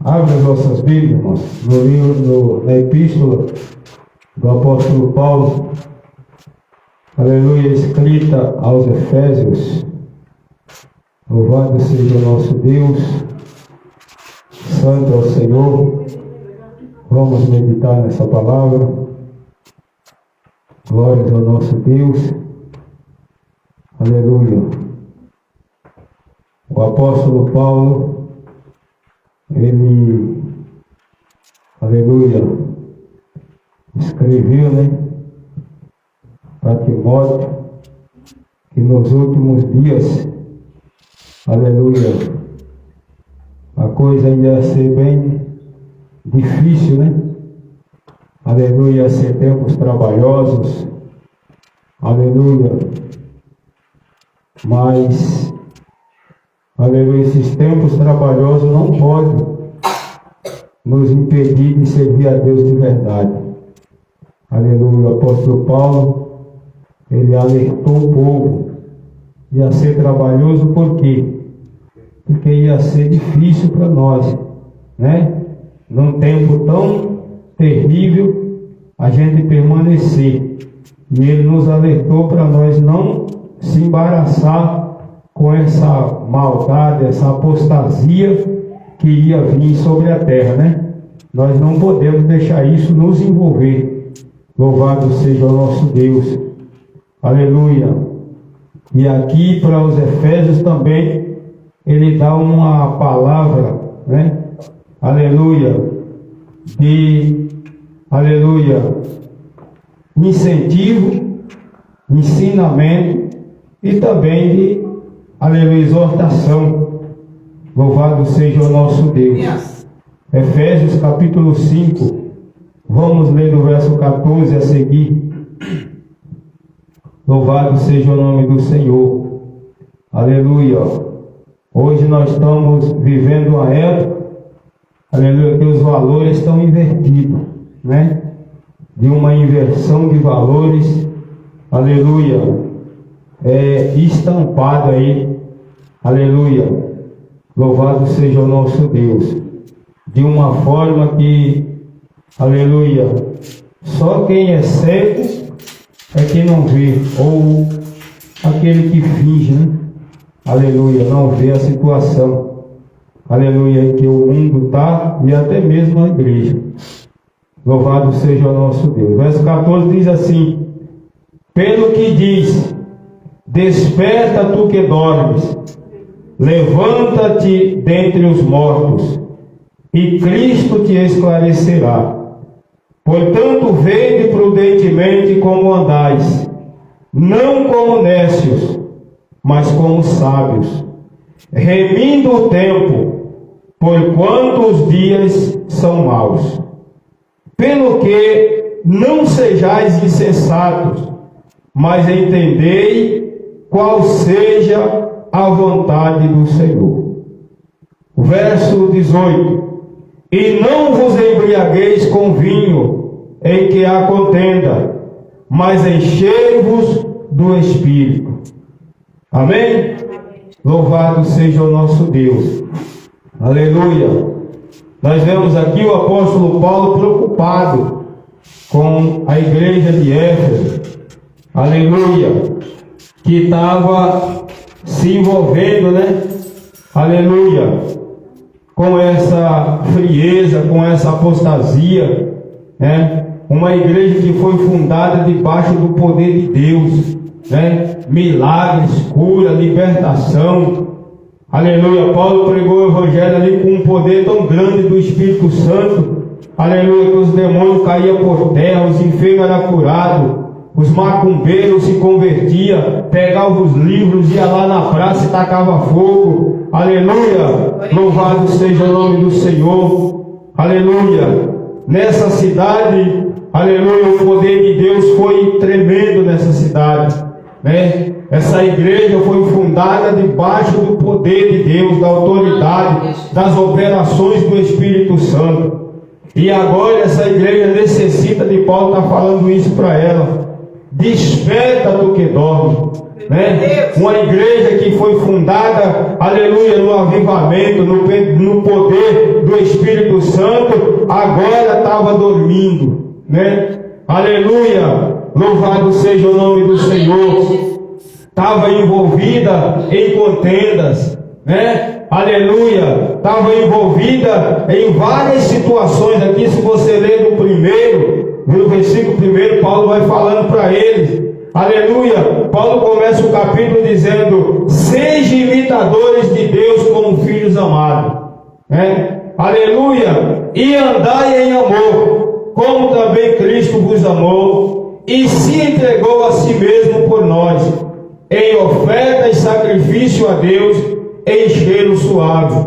Abra as vossas Bíblias, irmãos, no livro, na epístola do apóstolo Paulo, aleluia, escrita aos Efésios. Louvado seja o nosso Deus, santo é o Senhor. Vamos meditar nessa palavra. Glórias ao nosso Deus, aleluia. O apóstolo Paulo, ele, aleluia, escreveu, para Timóteo, que nos últimos dias, aleluia, a coisa ia ser bem difícil, aleluia, ia ser tempos trabalhosos, aleluia, mas aleluia, esses tempos trabalhosos não podem nos impedir de servir a Deus de verdade. Aleluia, o apóstolo Paulo, ele alertou o povo. Ia ser trabalhoso por quê? Porque ia ser difícil para nós, num tempo tão terrível, a gente permanecer. E ele nos alertou para nós não se embaraçar com essa maldade, essa apostasia que ia vir sobre a terra, Nós não podemos deixar isso nos envolver. Louvado seja o nosso Deus. Aleluia. E aqui para os Efésios também, ele dá uma palavra, Aleluia. Aleluia, incentivo, ensinamento e também de, aleluia, exortação. Louvado seja o nosso Deus. Efésios capítulo 5, vamos ler do verso 14 a seguir. Louvado seja o nome do Senhor. Aleluia. Hoje nós estamos vivendo uma época, aleluia, que os valores estão invertidos, de uma inversão de valores, aleluia, estampado aí, aleluia, louvado seja o nosso Deus, de uma forma que, aleluia, só quem é cego é que não vê, ou aquele que finge, aleluia, não vê a situação, aleluia, em que o mundo está, e até mesmo a igreja. Louvado seja o nosso Deus. Verso 14 diz assim: pelo que diz, desperta tu que dormes, levanta-te dentre os mortos, e Cristo te esclarecerá. Portanto, vede prudentemente como andais, não como nécios, mas como sábios, remindo o tempo, porquanto os dias são maus. Pelo que não sejais insensatos, mas entendei qual seja a vontade do Senhor. Verso 18: e não vos embriagueis com vinho, em que há contenda, mas enchei-vos do Espírito. Amém? Louvado seja o nosso Deus. Aleluia. Nós vemos aqui o apóstolo Paulo preocupado com a igreja de Éfeso, aleluia, que estava se envolvendo, aleluia, com essa frieza, com essa apostasia, uma igreja que foi fundada debaixo do poder de Deus, milagres, cura, libertação. Aleluia, Paulo pregou o evangelho ali com um poder tão grande do Espírito Santo, aleluia, que os demônios caíam por terra, os enfermos eram curados, os macumbeiros se convertiam, pegavam os livros, ia lá na praça e tacava fogo. Aleluia, louvado seja o nome do Senhor. Aleluia, nessa cidade, aleluia, o poder de Deus foi tremendo nessa cidade, Essa igreja foi fundada debaixo do poder de Deus, da autoridade, das operações do Espírito Santo. E agora essa igreja necessita de Paulo estar falando isso para ela. Desperta tu que dorme. Uma igreja que foi fundada, aleluia, no avivamento, no poder do do Espírito Santo, agora estava dormindo, né? Aleluia! Louvado seja o nome do Senhor. Estava envolvida em contendas, né? Aleluia! Estava envolvida em várias situações. Aqui, se você ler no primeiro, no versículo 1, Paulo vai falando para eles. Aleluia! Paulo começa o capítulo dizendo: sejam imitadores de Deus como filhos amados, né? Aleluia! E andai em amor, como também Cristo vos amou e se entregou a si mesmo por nós, em oferta e sacrifício a Deus, em cheiro suave.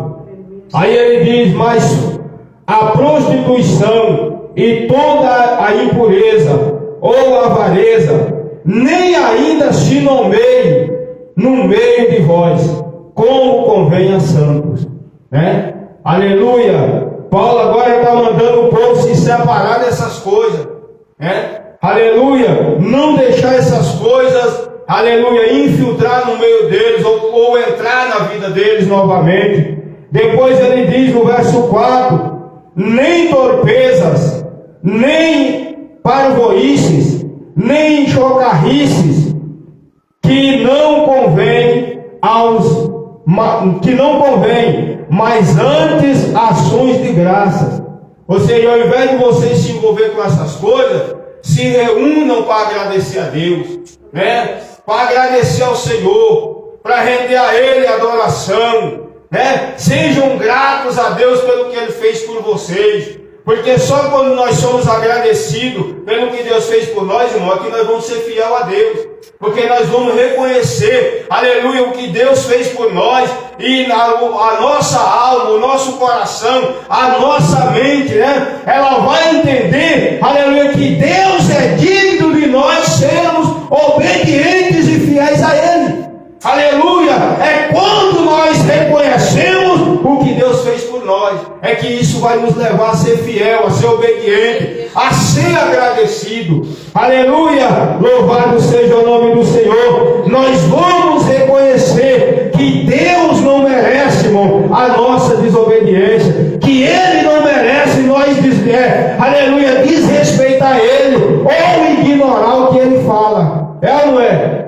Aí ele diz: mas a prostituição e toda a impureza ou avareza nem ainda se nomeie no meio de vós, como convém a santos, né? Aleluia! Paulo agora está mandando o povo se separar dessas coisas, né? Aleluia! Não deixar essas coisas, aleluia, infiltrar no meio deles ou entrar na vida deles novamente. Depois ele diz no verso 4: nem torpezas, nem parvoices, nem chocarrices, que não convém mas antes ações de graças. Ou seja, ao invés de vocês se envolver com essas coisas, se reúnam para agradecer a Deus, né? Para agradecer ao Senhor, para render a Ele a adoração, né? Sejam gratos a Deus pelo que Ele fez por vocês. Porque só quando nós somos agradecidos pelo que Deus fez por nós, irmão, é que nós vamos ser fiel a Deus. Porque nós vamos reconhecer, aleluia, o que Deus fez por nós. E a nossa alma, o nosso coração, a nossa mente, né? Ela vai entender, aleluia, que Deus é digno de nós sermos obedientes e fiéis a Ele. Aleluia! É quando nós reconhecemos o que Deus fez por nós, é que isso vai nos levar a ser fiel, a ser obediente, a ser agradecido. Aleluia! Louvado seja o nome do Senhor. Nós vamos reconhecer que Deus não merece, irmão, a nossa desobediência, que Ele não merece nós, aleluia, desrespeitar Ele ou ignorar o que Ele fala. É ou não é?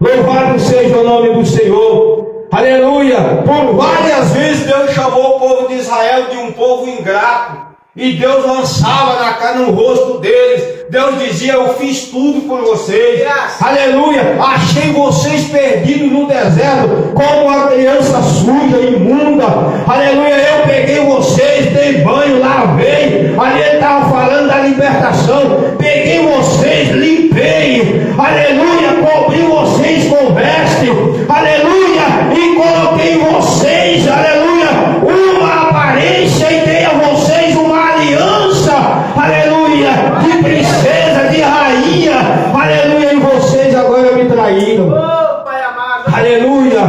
Louvado seja o nome do Senhor. Aleluia. Por várias vezes Deus chamou o povo de Israel de um povo ingrato. E Deus lançava na cara no rosto deles. Deus dizia: eu fiz tudo por vocês. Aleluia. Achei vocês perdidos no deserto, como uma criança suja, imunda. Aleluia. Eu peguei vocês, dei banho, lavei. Ali ele estava falando da libertação. Peguei vocês, limpei. Aleluia. Cobri vocês com veste. Aleluia. E coloquei em vocês, aleluia, uma aparência e dei a vocês uma aliança, aleluia, de princesa, de rainha, aleluia, e vocês agora me traíram. Oh, Pai amado. Aleluia.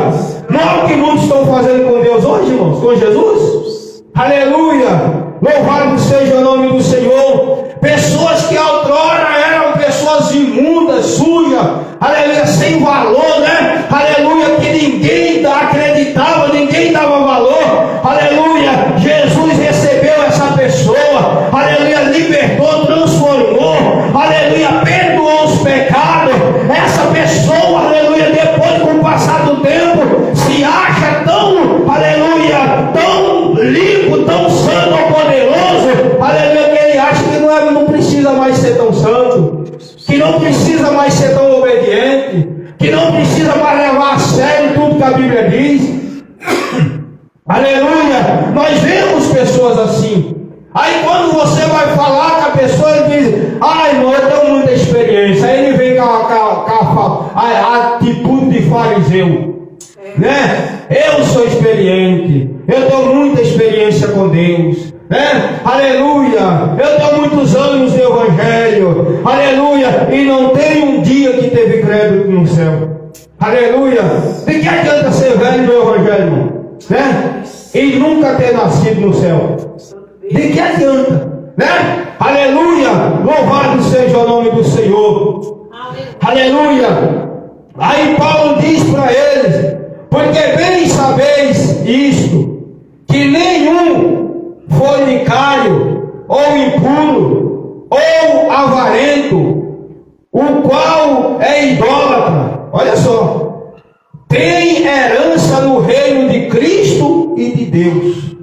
Não é o que muitos estão fazendo com Deus hoje, irmãos, com Jesus? Aleluia. Louvado seja o nome do Senhor. Pessoas que outrora eram pessoas imundas, sujas, aleluia, sem valor, né? Aleluia, que ninguém acreditava, ninguém dava valor. Aleluia, Jesus recebeu essa pessoa, aleluia, libertou, transformou, aleluia, perdoou os pecados. Essa pessoa, aleluia, depois, com o passar do tempo, se acha tão, aleluia, tão limpo, tão santo, poderoso, aleluia, que ele acha que não precisa mais ser tão santo, que não precisa mais ser tão obediente, que não precisa mais levar a sério tudo que a Bíblia diz. Aleluia. Nós vemos pessoas assim. Aí quando você vai falar com a pessoa, ele diz: ai, irmão, eu tenho muita experiência. Aí ele vem com a atitude de fariseu, né? Eu sou experiente, eu tenho muita experiência com Deus, né? Aleluia. Eu tenho muitos anos de evangelho, aleluia, e não tem um dia que teve crédito no céu. Aleluia. De que adianta ser velho no evangelho, irmão, né? E nunca ter nascido no céu? De que adianta, né? Aleluia. Louvado seja o nome do Senhor. Aleluia. Aí Paulo diz para eles: porque bem sabeis isto, que nenhum ou impuro, ou avarento, o qual é idólatra. Olha só, tem herança no reino de Cristo e de Deus.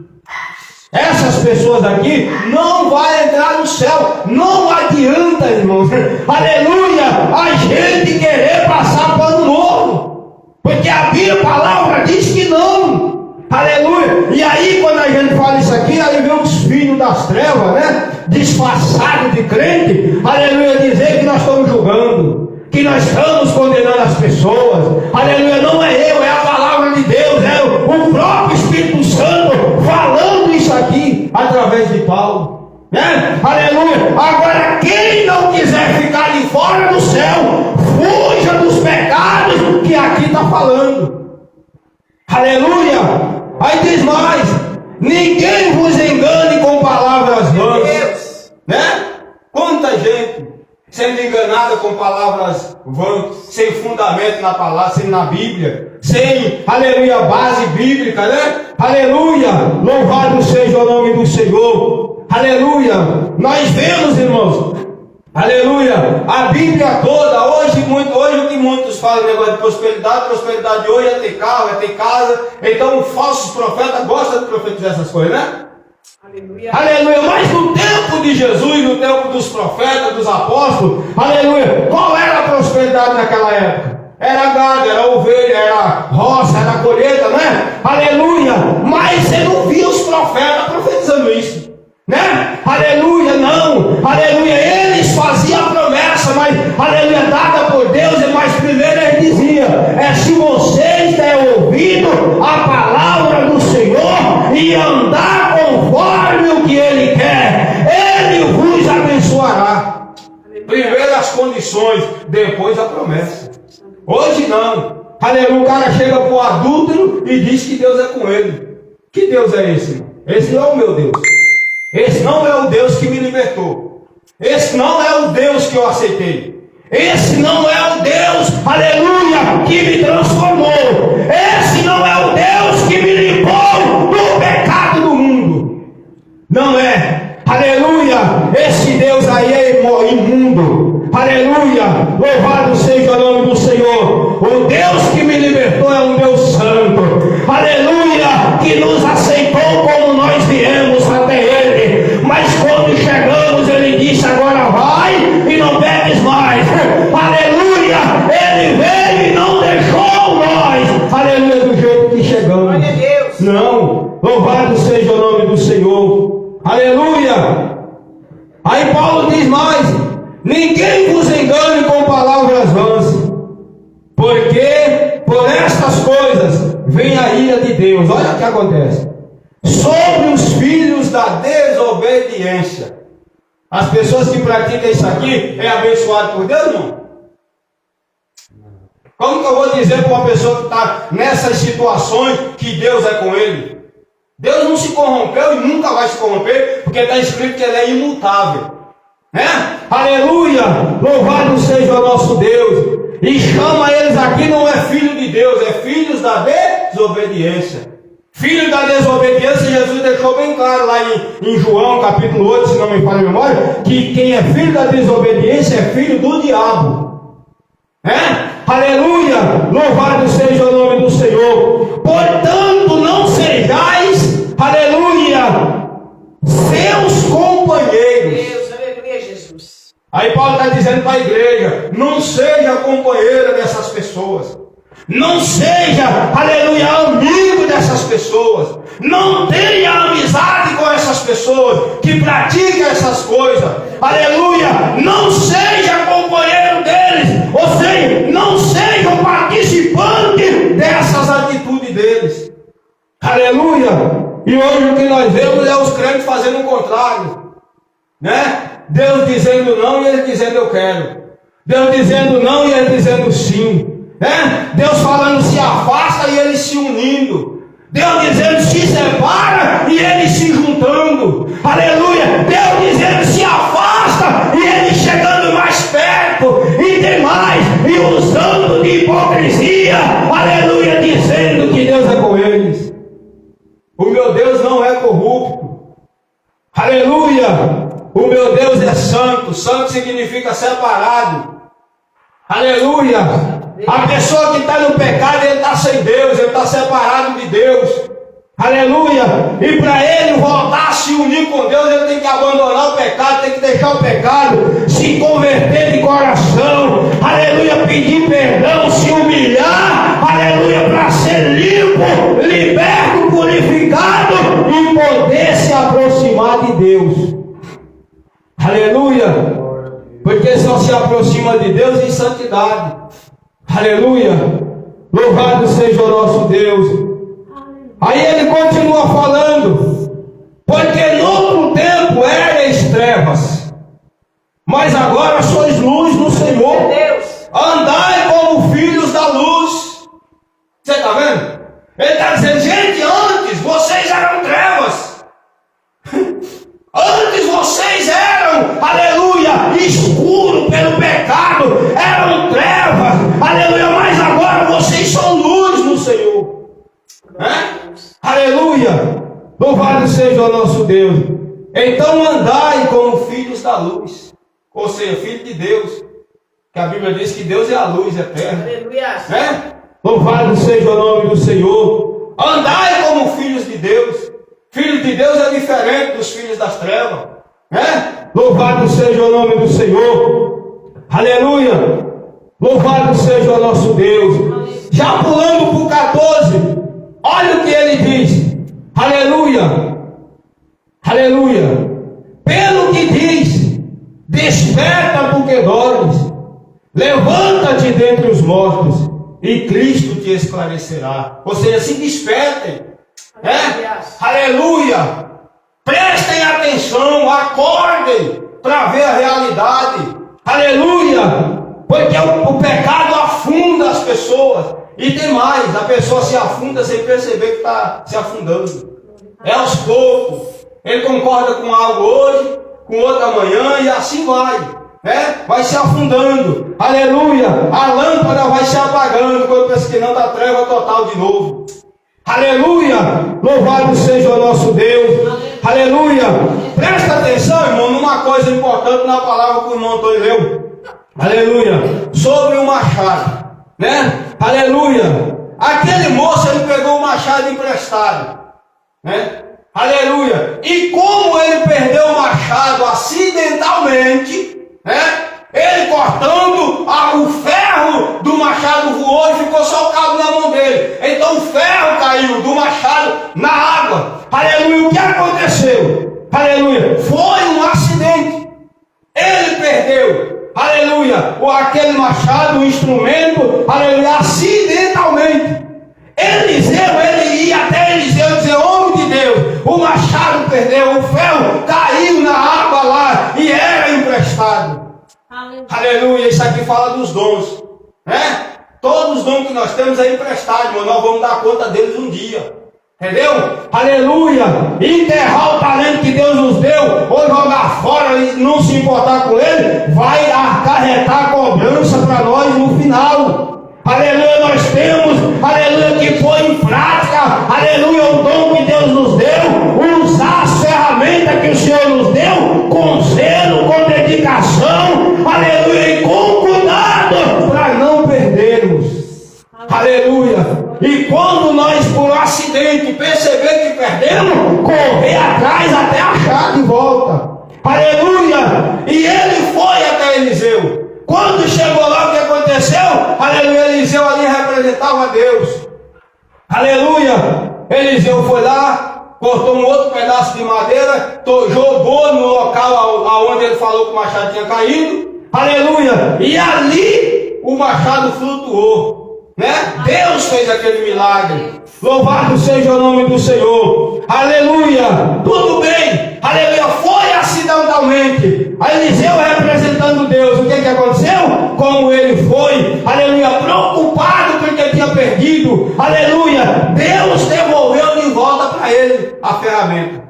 Essas pessoas aqui não vão entrar no céu. Não adianta, irmãos, aleluia, a gente querer passar pano novo, porque a Bíblia, a palavra diz que não, aleluia. E aí quando a gente fala isso aqui, aí vem os filhos das trevas, né, disfarçados de crente, aleluia, dizer que nós estamos julgando, que nós estamos condenando as pessoas, aleluia. Não é eu, é a palavra de Deus, é o próprio Espírito Santo falando isso aqui através de Paulo, né? Aleluia. Agora, quem não quiser ficar de fora do céu, fuja dos pecados que aqui está falando, aleluia. Aí diz mais: ninguém vos engane com palavras vãs, né? Quanta gente sendo enganada com palavras vãs, sem fundamento na palavra, sem na Bíblia, sem, aleluia, base bíblica, né? Aleluia, louvado seja o nome do Senhor, aleluia. Nós vemos, irmãos, aleluia, a Bíblia toda, hoje o que muitos falam, negócio de prosperidade hoje é ter carro, é ter casa, então falsos profetas gostam de profetizar essas coisas, né? Aleluia. Aleluia. Mas no tempo de Jesus, no tempo dos profetas, dos apóstolos, aleluia, qual era a prosperidade naquela época? Era gado, era ovelha, era roça, era colheita, né? Aleluia. Mas você não via os profetas profetizando isso, né? Aleluia, não. Aleluia. Eles faziam a promessa, mas, aleluia, dada por Deus, mas primeiro ele dizia: se vocês derem ouvido a palavra do Senhor e andar conforme o que Ele quer, Ele vos abençoará. Primeiro as condições, depois a promessa. Hoje não. Aleluia, o cara chega para o adúltero e diz que Deus é com ele. Que Deus é esse, irmão? Esse não é o meu Deus. Esse não é o Deus que me libertou. Esse não é o Deus que eu aceitei. Esse não é o Deus, aleluia, que me transformou. Esse não é o Deus que me limpou do pecado do mundo. Não é. Aleluia. Esse Deus aí é imundo. Aleluia. Louvado seja o nome do Senhor. O Deus que me libertou é um Deus santo. Aleluia. Que nos aceitou como nós viemos até Ele. Mas quando chegamos, Ele disse: agora vai e não peques mais. Aleluia. Ele veio e não deixou nós, aleluia, do jeito que chegamos. Glória a Deus. Não. Louvado seja o nome do Senhor. Aleluia. Aí Paulo diz mais: ninguém vos engane com palavras vãs, porque por estas coisas vem a ira de Deus. Olha o que acontece sobre os filhos da desobediência. As pessoas que praticam isso aqui é abençoado por Deus, não? Como que eu vou dizer para uma pessoa que está nessas situações que Deus é com ele? Deus não se corrompeu e nunca vai se corromper, porque está escrito que Ele é imutável, né? Aleluia. Louvado seja o nosso Deus. E chama eles aqui, não é filho de Deus, é filhos da desobediência. Filho da desobediência, Jesus deixou bem claro lá em João capítulo 8, se não me falha a memória, que quem é filho da desobediência é filho do diabo, né? Aleluia, louvado seja o nome do Senhor. Portanto, não sejais, aleluia, seus companheiros. Deus, aleluia, Jesus. Aí Paulo está dizendo para a igreja: não seja companheira dessas pessoas. Não seja, aleluia, amigo dessas pessoas. Não tenha amizade com essas pessoas que praticam essas coisas. Aleluia. Não seja companheiro deles. Ou seja, não seja participante dessas atitudes deles. Aleluia. E hoje o que nós vemos é os crentes fazendo o contrário, né? Deus dizendo não e eles dizendo eu quero. Deus dizendo não e eles dizendo sim. Deus falando se afasta e eles se unindo. Deus dizendo se separa e eles se juntando. Aleluia. Deus dizendo se afasta e eles chegando mais perto. E demais, e usando de hipocrisia. Aleluia. Dizendo que Deus é com eles. O meu Deus não é corrupto. Aleluia! O meu Deus é santo. Santo significa separado. Aleluia! A pessoa que está no pecado, ele está sem Deus, ele está separado de Deus. Aleluia! E para ele voltar a se unir com Deus, ele tem que abandonar o pecado, tem que deixar o pecado, se converter de coração. Aleluia! Pedir perdão, se humilhar. Aleluia! Para ser limpo, liberto, purificado e poder se aproximar de Deus. Aleluia! Porque só se aproxima de Deus em santidade. Aleluia! Louvado seja o nosso Deus. Aí ele continua falando, porque no outro tempo erais trevas, mas agora sois luz no Senhor. Andai como filhos da luz. Você está vendo? Ele está dizendo, gente, antes vocês eram trevas. Antes vocês eram, aleluia, escuro pelo pecado, eram trevas, aleluia, mas agora vocês são luz no Senhor. Aleluia, louvado seja o nosso Deus. Então andai como filhos da luz, ou seja, filho de Deus, que a Bíblia diz que Deus é a luz eterna. Aleluia. Louvado seja o nome do Senhor. Andai como filhos de Deus. Filho de Deus é diferente dos filhos das trevas. Louvado seja o nome do Senhor. Aleluia. Louvado seja o nosso Deus. Já pulando para o 14. Olha o que ele diz. Aleluia. Aleluia. Pelo que diz, desperta porque dormes. Levanta-te dentre os mortos e Cristo te esclarecerá. Ou seja, se despertem. Aleluia! Prestem atenção, acordem para ver a realidade. Aleluia! Porque o pecado afunda as pessoas. E tem mais, a pessoa se afunda sem perceber que está se afundando. É aos poucos. Ele concorda com algo hoje, com outro amanhã e assim vai. Vai se afundando. Aleluia! A lâmpada vai se apagando quando pensa que não, está treva total de novo. Aleluia! Louvado seja o nosso Deus. Aleluia! Presta atenção, irmão, numa coisa importante na palavra que o irmão Antônio leu. Aleluia! Sobre o machado. Aleluia! Aquele moço, ele pegou o machado emprestado. Aleluia! E como ele perdeu o machado acidentalmente, ele cortando, o ferro do machado voou e ficou só o cabo na mão dele. Então o ferro caiu do machado na água. Aleluia! O que aconteceu? Aleluia! Foi um acidente. Ele perdeu, aleluia, aquele machado, o instrumento, aleluia, acidentalmente. Eliseu, ele ia até Eliseu dizer, homem de Deus, o machado perdeu, o ferro caiu na água lá e era emprestado. Aleluia, isso aqui fala dos dons, Todos os dons que nós temos é emprestado, irmão. Nós vamos dar conta deles um dia. Entendeu? Aleluia! Enterrar o talento que Deus nos deu, ou jogar fora e não se importar com ele, vai acarretar a cobrança para nós no final. Aleluia! Nós temos, aleluia, que pôr em prática, aleluia, o dom que Deus nos deu, usar as ferramentas que o Senhor nos deu, com zelo, com dedicação, aleluia, e com cuidado, para não perdermos. Aleluia! E quando nós, por um acidente, perceber que perdemos, correr atrás até achar de volta. Aleluia! E ele foi até Eliseu. Quando chegou lá, o que aconteceu? Aleluia! Eliseu ali representava Deus. Aleluia! Eliseu foi lá, cortou um outro pedaço de madeira, jogou no local onde ele falou que o machado tinha caído. Aleluia! E ali o machado flutuou. Deus fez aquele milagre. Louvado seja o nome do Senhor. Aleluia. Tudo bem. Aleluia. Foi acidentalmente. Eliseu representando Deus. O que aconteceu? Como ele foi, aleluia, preocupado porque tinha perdido. Aleluia. Deus devolveu de volta para ele a ferramenta.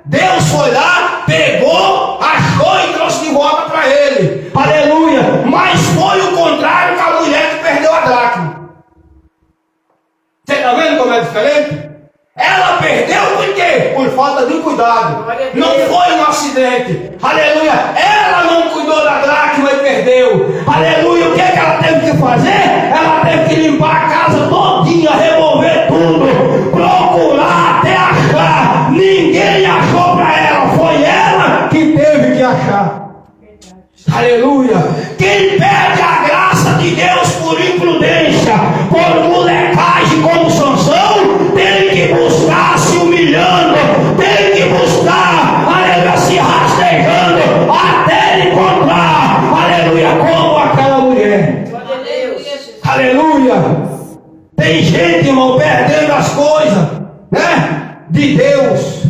Deus foi lá, pegou, achou e trouxe de volta para ele. Aleluia. Mas foi o contrário com a mulher que perdeu a dracma. Você está vendo como é diferente? Ela perdeu por quê? Por falta de cuidado. Não foi um acidente. Aleluia. Ela não cuidou da dracma e perdeu. Aleluia. O que ela teve que fazer? Ela teve que limpar a casa todinha, remover tudo, procurar até achar. Ninguém achou para ela. Foi ela que teve que achar. Aleluia. Quem perde a graça de Deus por imprudência, por molecagem como Sansão, tem que buscar se humilhando, tem que buscar, aleluia, se rastejando até encontrar, aleluia, como aquela mulher. Aleluia. Tem gente, irmão, perdendo as coisas, né, de Deus,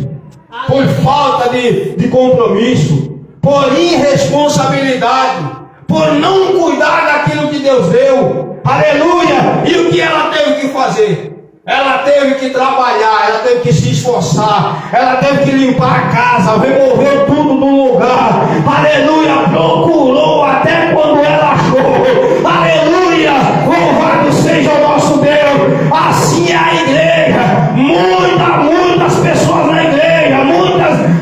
por falta de compromisso, por irresponsabilidade, por não cuidar daquilo que Deus deu. Aleluia. E o que ela teve que fazer? Ela teve que trabalhar, ela teve que se esforçar, ela teve que limpar a casa, remover tudo do lugar. Aleluia. Procurou até quando ela achou. Aleluia. Louvado seja o nosso Deus. Assim é a igreja. Muitas pessoas na igreja,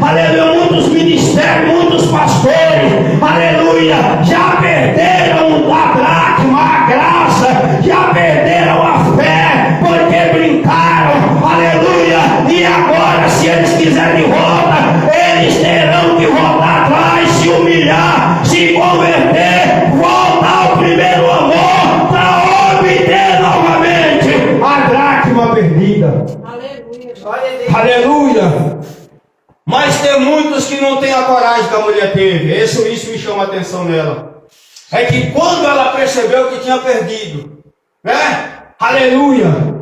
aleluia, muitos ministérios, muitos pastores, aleluia, já perderam a dracma, a graça, já perderam a fé, porque brincaram, aleluia, e agora se eles quiserem de volta, eles terão que voltar atrás, se humilhar, se converter, voltar ao primeiro amor, para obter novamente a dracma perdida. Aleluia. Aleluia. Mas tem muitos que não têm a coragem que a mulher teve. Isso me chama a atenção nela. É que quando ela percebeu que tinha perdido, né? Aleluia.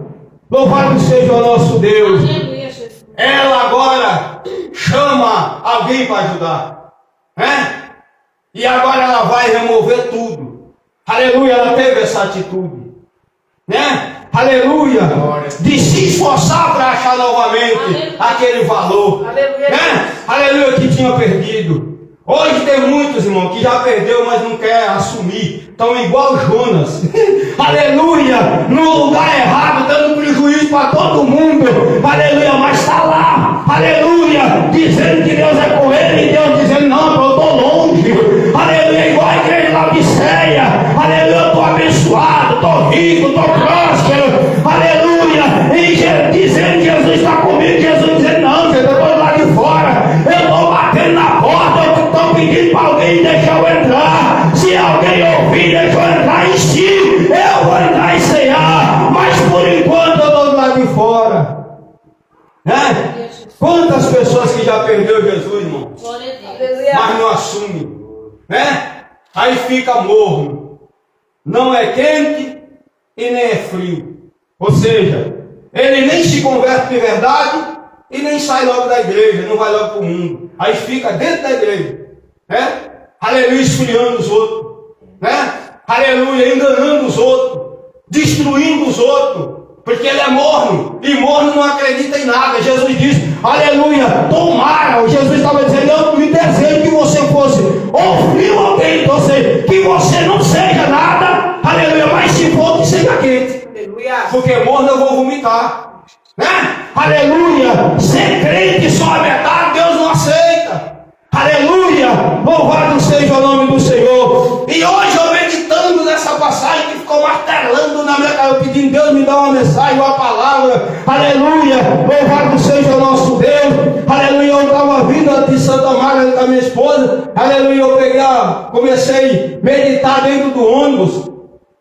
Louvado seja o nosso Deus. Aleluia. Ela agora chama alguém para ajudar, né? E agora ela vai remover tudo. Aleluia. Ela teve essa atitude, né? Aleluia, de se esforçar para achar novamente, aleluia, aquele valor, aleluia, né? Aleluia, que tinha perdido. Hoje tem muitos, irmãos, que já perdeu, mas não quer assumir. Estão igual Jonas, aleluia, no lugar errado, dando prejuízo para todo mundo, aleluia, mas está lá, aleluia, dizendo que Deus é com ele, e Deus dizendo, não, eu estou longe, aleluia, igual a igreja de Laodiceia, aleluia, eu estou abençoado, estou rico, estou próspero, aleluia, e dizendo que Jesus está comigo, Jesus dizendo, não, Jesus, eu estou lá de fora, eu estou batendo na porta, eu estou pedindo para alguém deixar eu entrar, se alguém ouvir, deixa eu entrar em si, eu vou entrar em ceiar, mas por enquanto eu estou lá de fora, né? Quantas pessoas que já perdeu Jesus, irmão, mas não assumem, né? Aí fica morno, não é quente e nem é frio, ou seja, ele nem se converte de verdade e nem sai logo da igreja, não vai logo para o mundo, aí fica dentro da igreja, né? Aleluia, esfriando os outros, né? Aleluia, enganando os outros, destruindo os outros, porque ele é morno, e morno não acredita em nada. Jesus diz, aleluia, tomara, Jesus estava dizendo, eu me desejo que você fosse ou frio ou quente, ou seja, que você não seja nada, aleluia, mas se for, que seja quente, aleluia, porque morno eu vou vomitar, né? Aleluia, ser crente só a metade, Deus não aceita. Aleluia, louvado seja o nome do Senhor. E hoje eu meditando nessa passagem que ficou martelando na minha cara, pedindo Deus me dá uma mensagem, uma palavra, aleluia, louvado seja o nosso Deus, aleluia. Eu estava vindo de Santa Marta com a minha esposa, aleluia, eu comecei a meditar dentro do ônibus,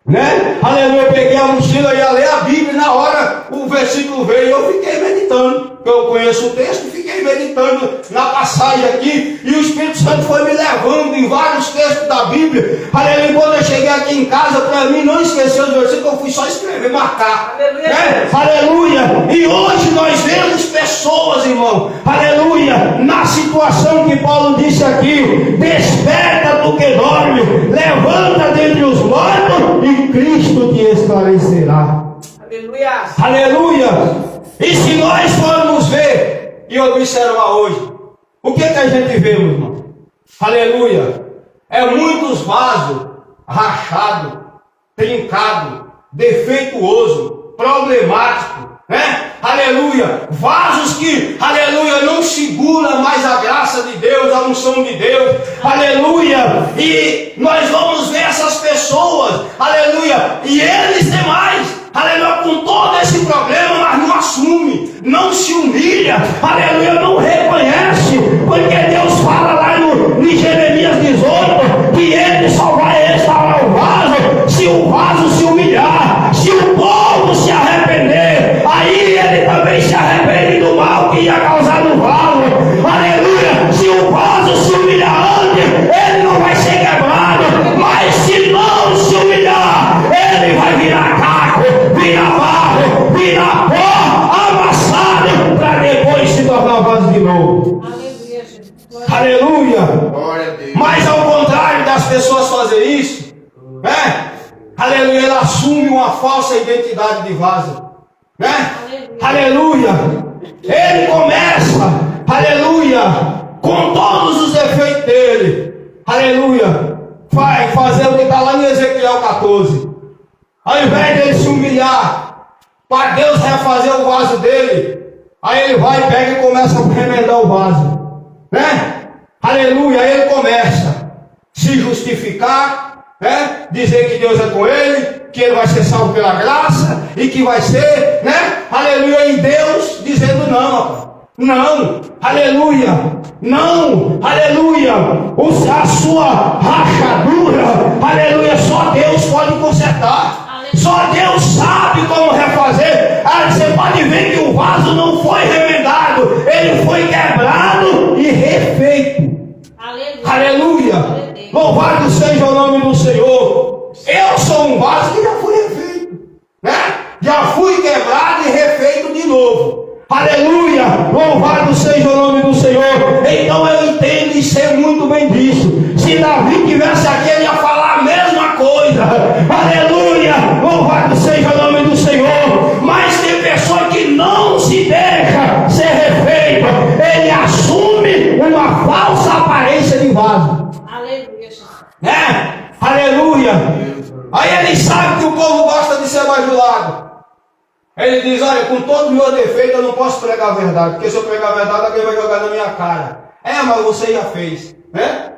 né? Aleluia, eu peguei a mochila e ia ler a Bíblia, e na hora o versículo veio e eu fiquei meditando. Eu conheço o texto, fiquei meditando na passagem aqui, e o Espírito Santo foi me levando em vários textos da Bíblia. Aleluia, quando eu cheguei aqui em casa, para mim não esquecer os versículos, eu fui só escrever, marcar. Aleluia, né? Aleluia. E hoje nós vemos pessoas, irmão, aleluia, na situação que Paulo disse aqui: desperta do que dorme, levanta dentre os mortos, e Cristo te esclarecerá. Aleluia. Aleluia. E se nós formos ver e observar hoje, o que a gente vê, meu irmão? Aleluia. É muitos vasos rachados, trincados, defeituoso, problemático, né? Aleluia. Vasos que, aleluia, não segura mais a graça de Deus, a unção de Deus. Aleluia. E nós vamos ver essas pessoas, aleluia, e eles demais, aleluia, com todo esse problema, mas não assume, não se humilha, aleluia, não reconhece, porque Deus fala lá em Jeremias 18, que ele só vai restaurar o vaso, se o vaso se humilhar, se o povo se arrepender, aí ele também se arrepende do mal que ia causar no vaso, aleluia. Se o vaso se humilhar antes, ele não vai ser quebrado, mas se não se humilhar, ele vai virar caco, virar barro, virar pó, amassado, para depois se tornar vaso de novo. Aleluia. Mas ao contrário das pessoas fazerem isso, né? Aleluia, ele assume uma falsa identidade de vaso, né? Aleluia. Ele começa, aleluia, com todos os efeitos dele, aleluia, vai fazer o que está lá em Ezequiel 14. Ao invés de ele se humilhar para Deus refazer o vaso dele, aí ele vai, pega e começa a remendar o vaso, né? Aleluia. Aí ele começa a se justificar, né? Dizer que Deus é com ele, que ele vai ser salvo pela graça e que vai ser, né? Aleluia. E Deus dizendo não, não, aleluia, não, aleluia. A sua rachadura, aleluia, só Deus pode consertar. Só Deus sabe como refazer. Você pode ver que o vaso não foi remendado, ele foi quebrado e refeito. Aleluia. Louvado seja o nome do Senhor. Eu sou um vaso que já fui refeito, né? Já fui quebrado e refeito de novo. Aleluia. Louvado seja o nome do Senhor. Então eu entendo e sei muito bem disso. Se Davi estivesse aqui, ele ia falar a mesma coisa. Aleluia. Louvado seja o nome do Senhor. Mas tem pessoa que não se deixa ser refeito. Ele assume uma falsa aparência de vaso. Aleluia. Né? Aleluia. Aí ele sabe que o povo gosta de ser bajulado. Ele diz, olha, com todo o meu defeito eu não posso pregar a verdade, porque se eu pregar a verdade alguém vai jogar na minha cara. Mas você já fez, né?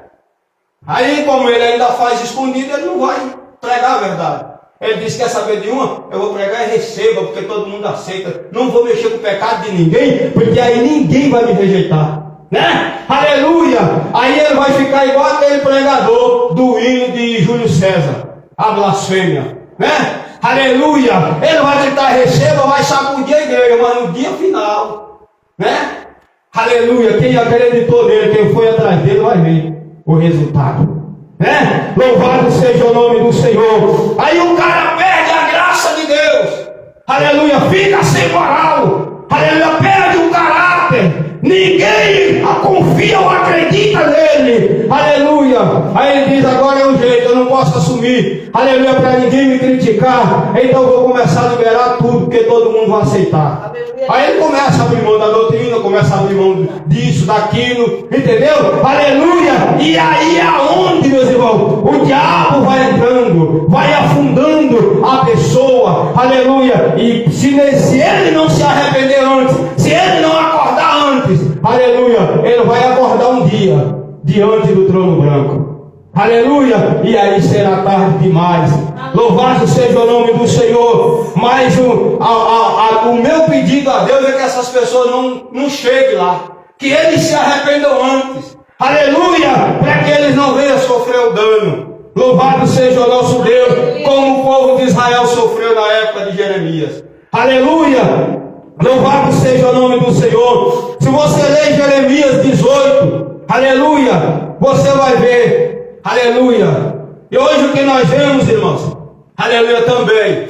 Aí como ele ainda faz escondido, ele não vai pregar a verdade. Ele diz, quer saber de uma? Eu vou pregar e receba, porque todo mundo aceita. Não vou mexer com o pecado de ninguém, porque aí ninguém vai me rejeitar, né? Aleluia. Aí ele vai ficar igual aquele pregador do hino de Júlio César, a blasfêmia, né? Aleluia. Ele vai gritar receba, vai sacudir a igreja, mas no dia final, né? Aleluia. Quem acreditou nele, quem foi atrás dele, vai ver o resultado, né? Louvado seja o nome do Senhor. Aí o cara perde a graça de Deus, aleluia, fica sem moral, aleluia, perde o caráter. Ninguém confia ou acredita nele, aleluia. Aí ele diz, agora é o jeito, eu não posso assumir, aleluia, para ninguém me criticar, então eu vou começar a liberar tudo, porque todo mundo vai aceitar. Aí ele começa a abrir mão da doutrina, começa a abrir mão disso, daquilo, entendeu? Aleluia. E aí aonde, meus irmãos, o diabo vai entrando, vai afundando a pessoa, aleluia. E se ele não se arrepender antes, se ele não acordar antes, aleluia, ele vai acordar um dia diante do trono branco. Aleluia. E aí será tarde demais. Louvado seja o nome do Senhor. Mas o meu pedido a Deus é que essas pessoas não cheguem lá, que eles se arrependam antes, aleluia, para que eles não venham sofrer o dano. Louvado seja o nosso Deus, como o povo de Israel sofreu na época de Jeremias. Aleluia. Louvado seja o nome do Senhor. Se você ler Jeremias 18, aleluia, você vai ver, aleluia. E hoje o que nós vemos, irmãos, aleluia, também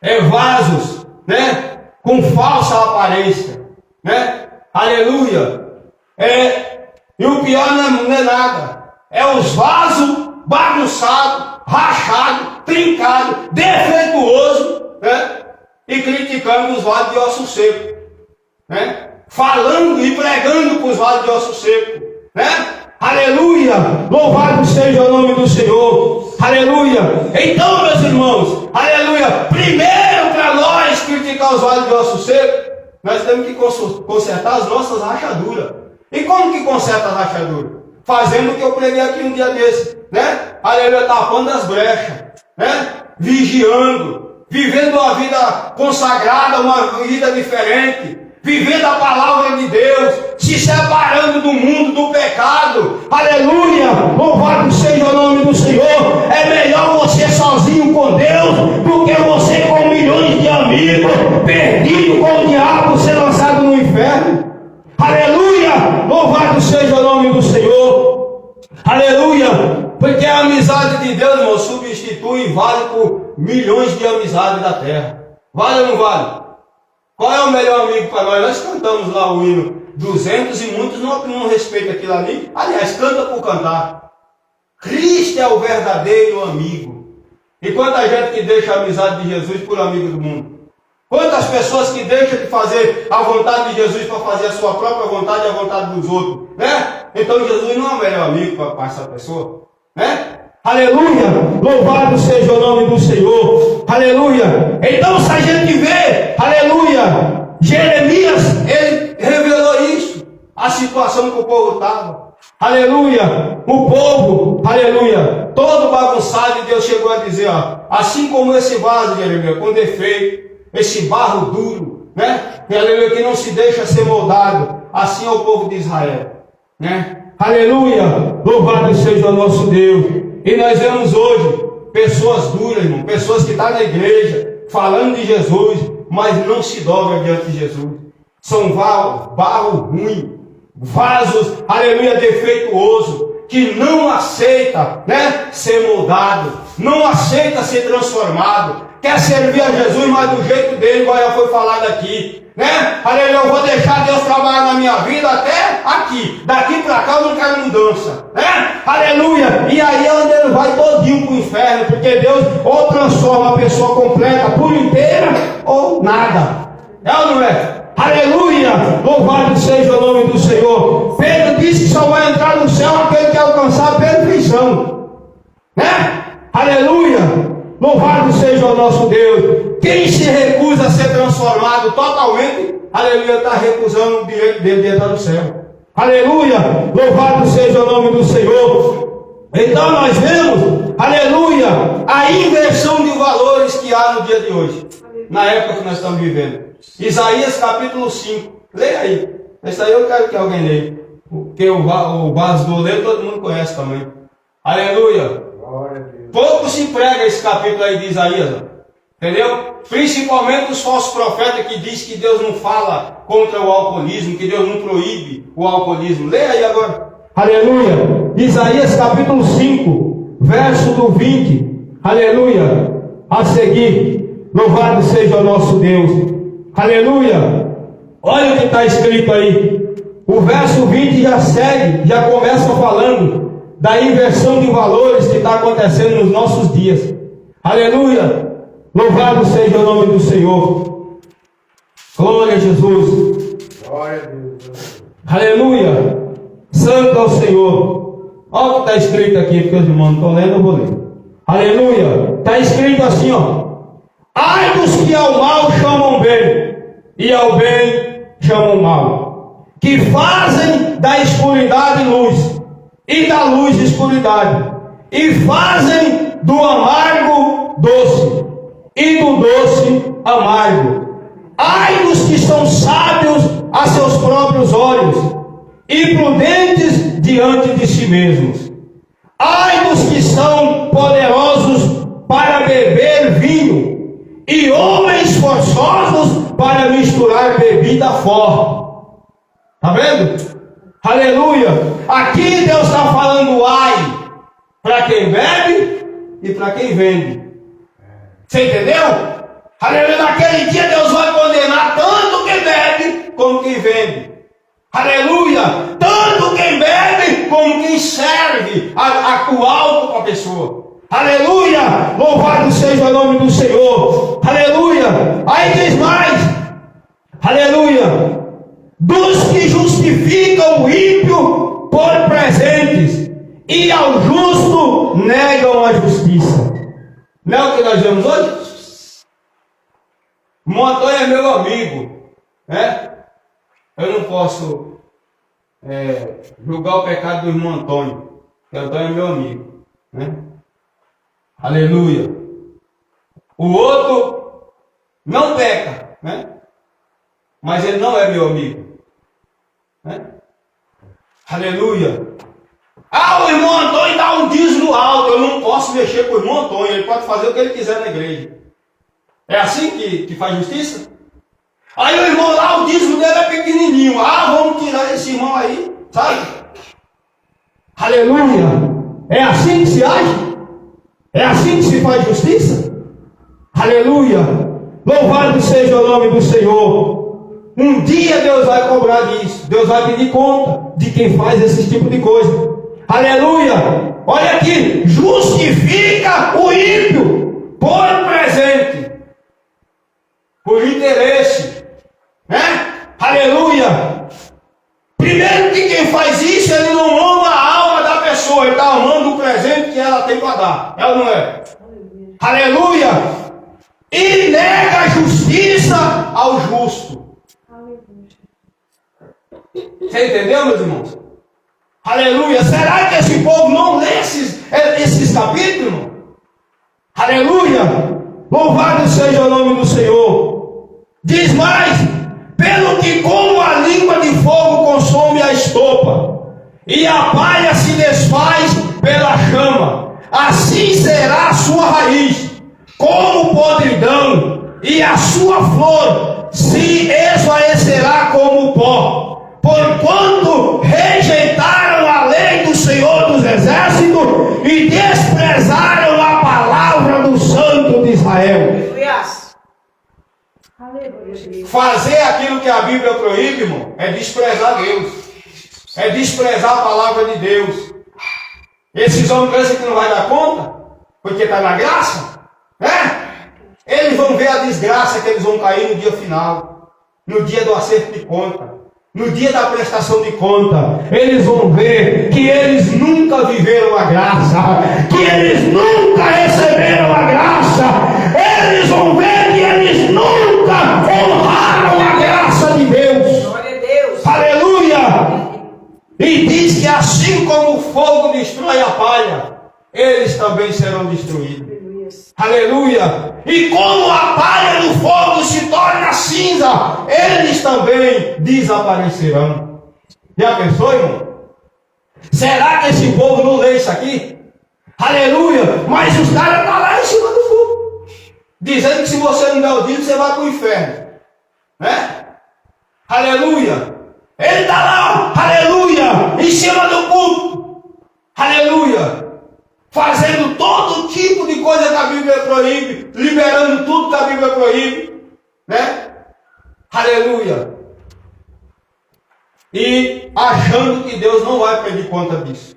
é vasos, né, com falsa aparência, né, aleluia. E o pior não é nada, é os vasos bagunçados, rachados, trincados, defeituosos, né, e criticando os vasos de osso seco, né, falando e pregando com os vasos de osso seco, né. Aleluia, louvado seja o nome do Senhor, aleluia. Então, meus irmãos, aleluia, primeiro para nós criticar os vasos de osso seco, nós temos que consertar as nossas rachaduras. E como que conserta as rachaduras? Fazendo o que eu preguei aqui um dia desse, né? Aleluia, tapando as brechas, né? Vigiando, vivendo uma vida consagrada, uma vida diferente, vivendo a palavra de Deus, se separando do mundo, do pecado. Aleluia, louvado seja o nome do Senhor. É melhor você sozinho com Deus do que você com milhões de amigos, perdido com o diabo, ser lançado no inferno. Aleluia, louvado seja o nome do Senhor. Aleluia, porque a amizade de Deus, irmão, substitui e vale por milhões de amizades da terra. Vale ou não vale? Qual é o melhor amigo para nós? Nós cantamos lá o hino 200 e muitos não respeitam aquilo ali. Aliás, canta por cantar. Cristo é o verdadeiro amigo. E quanta gente que deixa a amizade de Jesus por amigo do mundo. Quantas pessoas que deixam de fazer a vontade de Jesus para fazer a sua própria vontade e a vontade dos outros, né? Então Jesus não é o melhor amigo para essa pessoa, né? Aleluia, louvado seja o nome do Senhor. Aleluia. Então se a gente vê, aleluia, Jeremias, ele revelou isso, a situação que o povo estava. Aleluia, o povo, aleluia, todo bagunçado, e Deus chegou a dizer, ó, assim como esse vaso, Jeremias, com defeito, esse barro duro, né? E, aleluia, que não se deixa ser moldado, assim é o povo de Israel, né? Aleluia, louvado seja o nosso Deus. E nós vemos hoje pessoas duras, irmão, pessoas que estão na igreja, falando de Jesus, mas não se dobram diante de Jesus. São barro ruim, vasos, aleluia, defeituoso, que não aceita, né, ser moldado, não aceita ser transformado, quer servir a Jesus, mas do jeito dele, igual já foi falado aqui, né? Aleluia, eu vou deixar Deus trabalhar na minha vida até aqui, daqui para cá eu não quero mudança, né? Aleluia, e aí é onde ele vai todinho para o inferno, porque Deus ou transforma a pessoa completa, por inteira, ou nada, é ou não é? Aleluia, louvado seja o nome do Senhor. Pedro disse que só vai entrar no céu aquele que alcançar a perfeição, né? Aleluia, louvado seja o nosso Deus. Quem se recusa a ser transformado totalmente, aleluia, está recusando o direito dele de entrar no céu. Aleluia, louvado seja o nome do Senhor. Então nós vemos, aleluia, a inversão de valores que há no dia de hoje, na época que nós estamos vivendo. Isaías capítulo 5, leia aí. Esse aí eu quero que alguém leia, porque o vaso do oleiro todo mundo conhece também. Aleluia. Pouco se prega esse capítulo aí de Isaías, entendeu? Principalmente os falsos profetas que dizem que Deus não fala contra o alcoolismo, que Deus não proíbe o alcoolismo. Leia aí agora. Aleluia. Isaías capítulo 5, verso do 20. Aleluia. A seguir, louvado seja o nosso Deus. Aleluia. Olha o que está escrito aí. O verso 20 já segue, já começa falando da inversão de valores que está acontecendo nos nossos dias. Aleluia. Louvado seja o nome do Senhor. Glória a Jesus. Glória a Deus. Aleluia. Santo é o Senhor. Olha o que está escrito aqui, porque os irmãos não estão lendo, eu vou ler. Aleluia. Está escrito assim, ó. Ai dos que ao mal chamam bem, e ao bem chamam mal, que fazem da escuridade luz, e da luz escuridade, e fazem do amargo doce, e do doce amargo. Ai dos que são sábios a seus próprios olhos, e prudentes diante de si mesmos. Ai dos que são poderosos para beber vinho, e homens forçosos para misturar bebida forte. Está vendo? Aleluia. Aqui Deus está falando ai para quem bebe e para quem vende. Você entendeu? Aleluia. Naquele dia Deus vai condenar tanto quem bebe como quem vende. Aleluia. Tanto quem bebe como quem serve o álcool para a pessoa. Aleluia, louvado seja o nome do Senhor. Aleluia, aí diz mais. Aleluia, dos que justificam o ímpio por presentes e ao justo negam a justiça. Não é o que nós vemos hoje? Montanha é meu amigo, né? Eu não posso julgar o pecado do irmão Antônio, que Antônio é meu amigo, né? Aleluia. O outro não peca, né? Mas ele não é meu amigo, né? Aleluia. O irmão Antônio dá um dízimo alto, eu não posso mexer com o irmão Antônio, ele pode fazer o que ele quiser na igreja. É assim que faz justiça? Aí o irmão lá, o dízimo dele é pequenininho. Vamos tirar esse irmão aí, sabe? Aleluia. É assim que se age? É assim que se faz justiça? Aleluia. Louvado seja o nome do Senhor. Um dia Deus vai cobrar disso. Deus vai pedir conta de quem faz esse tipo de coisa. Aleluia. Olha aqui. Justifica o ímpio por presente, por interesse, né? Aleluia. Primeiro que quem faz isso, ele não ama a alma da pessoa, ele está amando o presente que ela tem para dar. É ou não é? Aleluia. E nega a justiça ao justo. Você entendeu, meus irmãos? Aleluia. Será que esse povo não lê esses capítulos? Aleluia. Louvado seja o nome do Senhor. Diz mais: pelo que como a língua de fogo consome a estopa, e a palha se desfaz pela chama, assim será a sua raiz, como podridão, e a sua flor se esvaecerá como pó. Porquanto rejeitaram a lei do Senhor dos Exércitos e desprezaram a palavra do Santo de Israel. Fazer aquilo que a Bíblia proíbe, irmão, é desprezar Deus, é desprezar a palavra de Deus. Esses homens pensam que não vai dar conta, porque está na graça, né? Eles vão ver a desgraça que eles vão cair no dia final, no dia do acerto de conta, no dia da prestação de conta. Eles vão ver que eles nunca viveram a graça, que eles nunca receberam a graça. Eles vão ver que eles nunca honraram a graça de Deus. Glória a Deus. Aleluia. E diz que assim como o fogo destrói a palha, eles também serão destruídos. Aleluia. E como a palha do fogo se torna cinza, eles também desaparecerão. Já pensou, irmão? Será que esse povo não lê isso aqui? Aleluia. Mas os caras estão lá em cima do fogo, dizendo que se você não der o dízimo, você vai para o inferno, né? Aleluia. Ele está lá, aleluia, em cima do púlpito, aleluia, fazendo todo tipo de coisa que a Bíblia proíbe, liberando tudo que a Bíblia proíbe, né? Aleluia. E achando que Deus não vai pedir conta disso.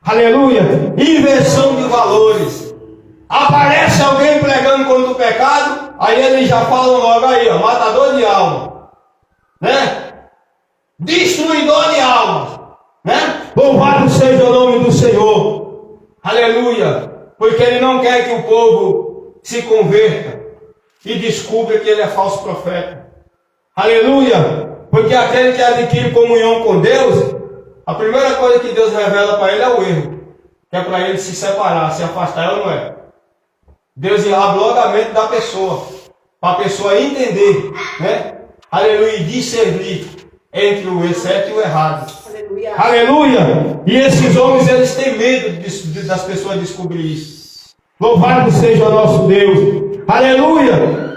Aleluia. Inversão de valores. Aparece alguém pregando contra o pecado, aí eles já falam logo aí, ó, matador de alma, né? Destruidor de almas, né? Louvado seja o nome do Senhor. Aleluia. Porque Ele não quer que o povo se converta e descubra que ele é falso profeta. Aleluia. Porque aquele que adquire comunhão com Deus, a primeira coisa que Deus revela para ele é o erro, que é para ele se separar, se afastar, ou não é? Deus abre logo a mente da pessoa, para a pessoa entender, né? Aleluia, e discernir entre o certo e o errado. Aleluia. Aleluia. E esses homens, eles têm medo das pessoas descobrir isso. Louvado seja o nosso Deus. Aleluia.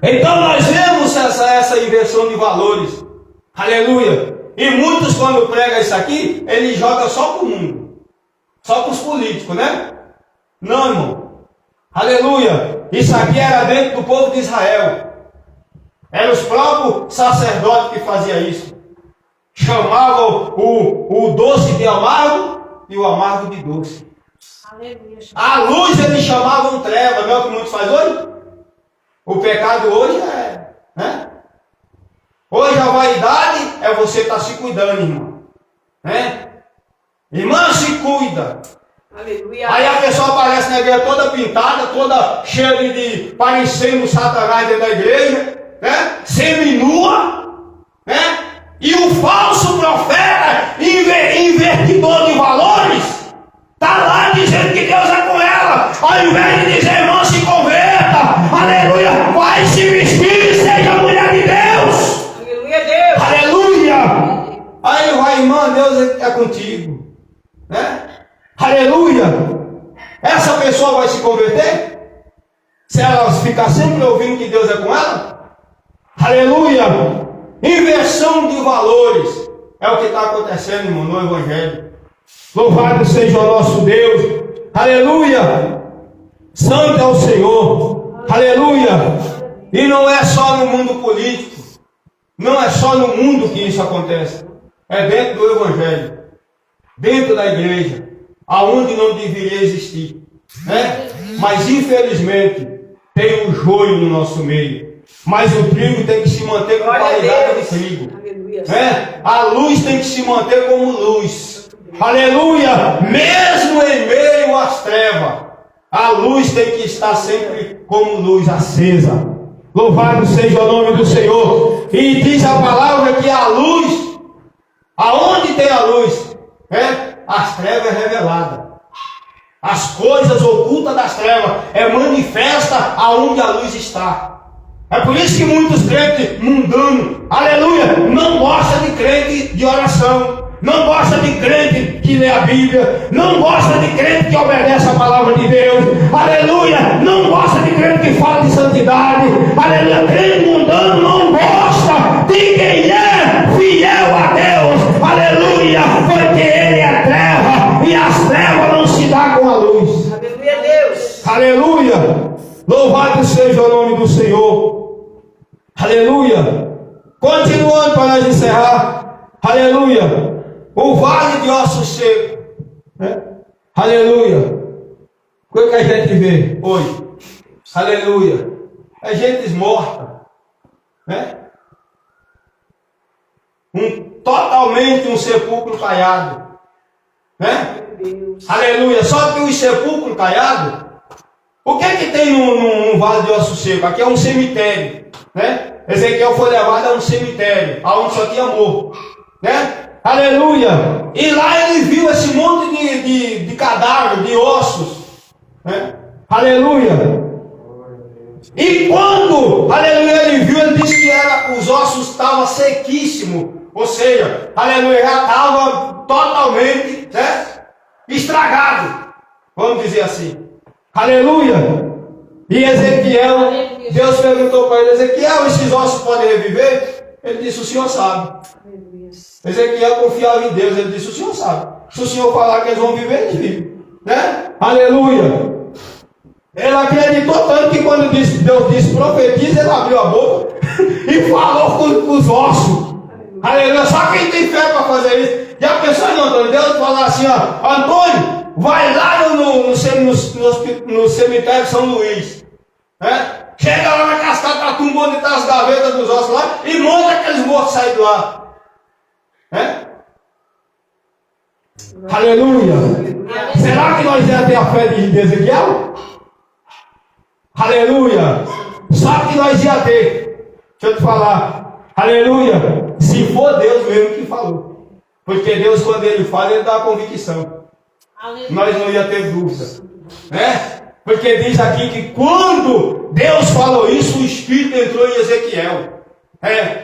Então nós vemos essa inversão de valores. Aleluia. E muitos, quando pregam isso aqui, eles jogam só para o mundo, só para os políticos, né? Não, irmão. Aleluia. Isso aqui era dentro do povo de Israel. Eram os próprios sacerdotes que faziam isso. Chamavam o doce de amargo e o amargo de doce. Aleluia. A luz eles chamavam treva, não é o que muitos fazem hoje? O pecado hoje é, né? Hoje a vaidade é você estar se cuidando, irmão, né? Irmã, se cuida. Aleluia. Aí a pessoa aparece na igreja toda pintada, toda cheia de parecendo Satanás dentro da igreja, né, seminua, né, e o falso profeta, invertidor de valores, está lá dizendo que Deus é com ela, ao invés de dizer, irmão, se converta, aleluia, vai se vestir, seja mulher de Deus, aleluia, Deus, aleluia. Aí vai, irmã, Deus é contigo, né? Aleluia. Essa pessoa vai se converter? Se ela ficar sempre ouvindo que Deus é com ela? Aleluia. Inversão de valores é o que está acontecendo, irmão, no Evangelho. Louvado seja o nosso Deus. Aleluia. Santo é o Senhor. Aleluia. E não é só no mundo político, não é só no mundo que isso acontece. É dentro do Evangelho, dentro da igreja, aonde não deveria existir, né? Mas infelizmente tem um joio no nosso meio. Mas o trigo tem que se manter com qualidade de trigo, né? A luz tem que se manter como luz. Aleluia! Mesmo em meio às trevas, a luz tem que estar sempre como luz acesa. Louvado seja o nome do Senhor. E diz a palavra que a luz, aonde tem a luz, as trevas é revelada. As coisas ocultas das trevas é manifesta aonde a luz está. É por isso que muitos crentes mundanos, aleluia, não gostam de crente de oração, não gosta de crente que lê a Bíblia, não gosta de crente que obedece a palavra de Deus, aleluia, não gosta de crente que fala de santidade, aleluia, crente mundano não gosta de quem é fiel a Deus, aleluia, porque ele é treva e as trevas não se dão com a luz, aleluia, Deus, aleluia, louvado seja o nome do Senhor, aleluia. Continuando para nós encerrar, aleluia. O vale de ossos secos, né? Aleluia. O que a gente vê hoje? Aleluia. É gente morta, né? Totalmente um sepulcro caiado, né? Aleluia. Só que os sepulcros caiados, o que é que tem no vale de ossos secos? Aqui é um cemitério, né? Ezequiel foi levado a um cemitério, onde só tinha morto, né? Aleluia! E lá ele viu esse monte de cadáver, de ossos, né? Aleluia! E quando, aleluia, ele viu, ele disse que os ossos estavam sequíssimos, ou seja, aleluia, já estava totalmente, né, estragado, vamos dizer assim. Aleluia! E Ezequiel, Deus perguntou para ele, Ezequiel, esses ossos podem reviver? Ele disse, o senhor sabe. Ezequiel confiava em Deus, ele disse, o senhor sabe. Se o senhor falar que eles vão viver, eles vivem, né? Aleluia! Ele acreditou tanto que quando Deus disse, profetiza, ele abriu a boca e falou com os ossos. Aleluia! Só quem tem fé para fazer isso. Já pensou em Antônio? Deus falar assim, ó, Antônio, vai lá no cemitério São Luís, né? Chega lá na cascata da tumba onde está as gavetas dos ossos lá e manda aqueles mortos sair de lá. É? Aleluia. Será que nós ia ter a fé de Ezequiel? Aleluia. Sabe que nós ia ter? Deixa eu te falar. Aleluia. Se for Deus mesmo que falou. Porque Deus, quando Ele fala, Ele dá a convicção. Aleluia. Nós não ia ter dúvida, né? Porque diz aqui que quando Deus falou isso, o Espírito entrou em Ezequiel.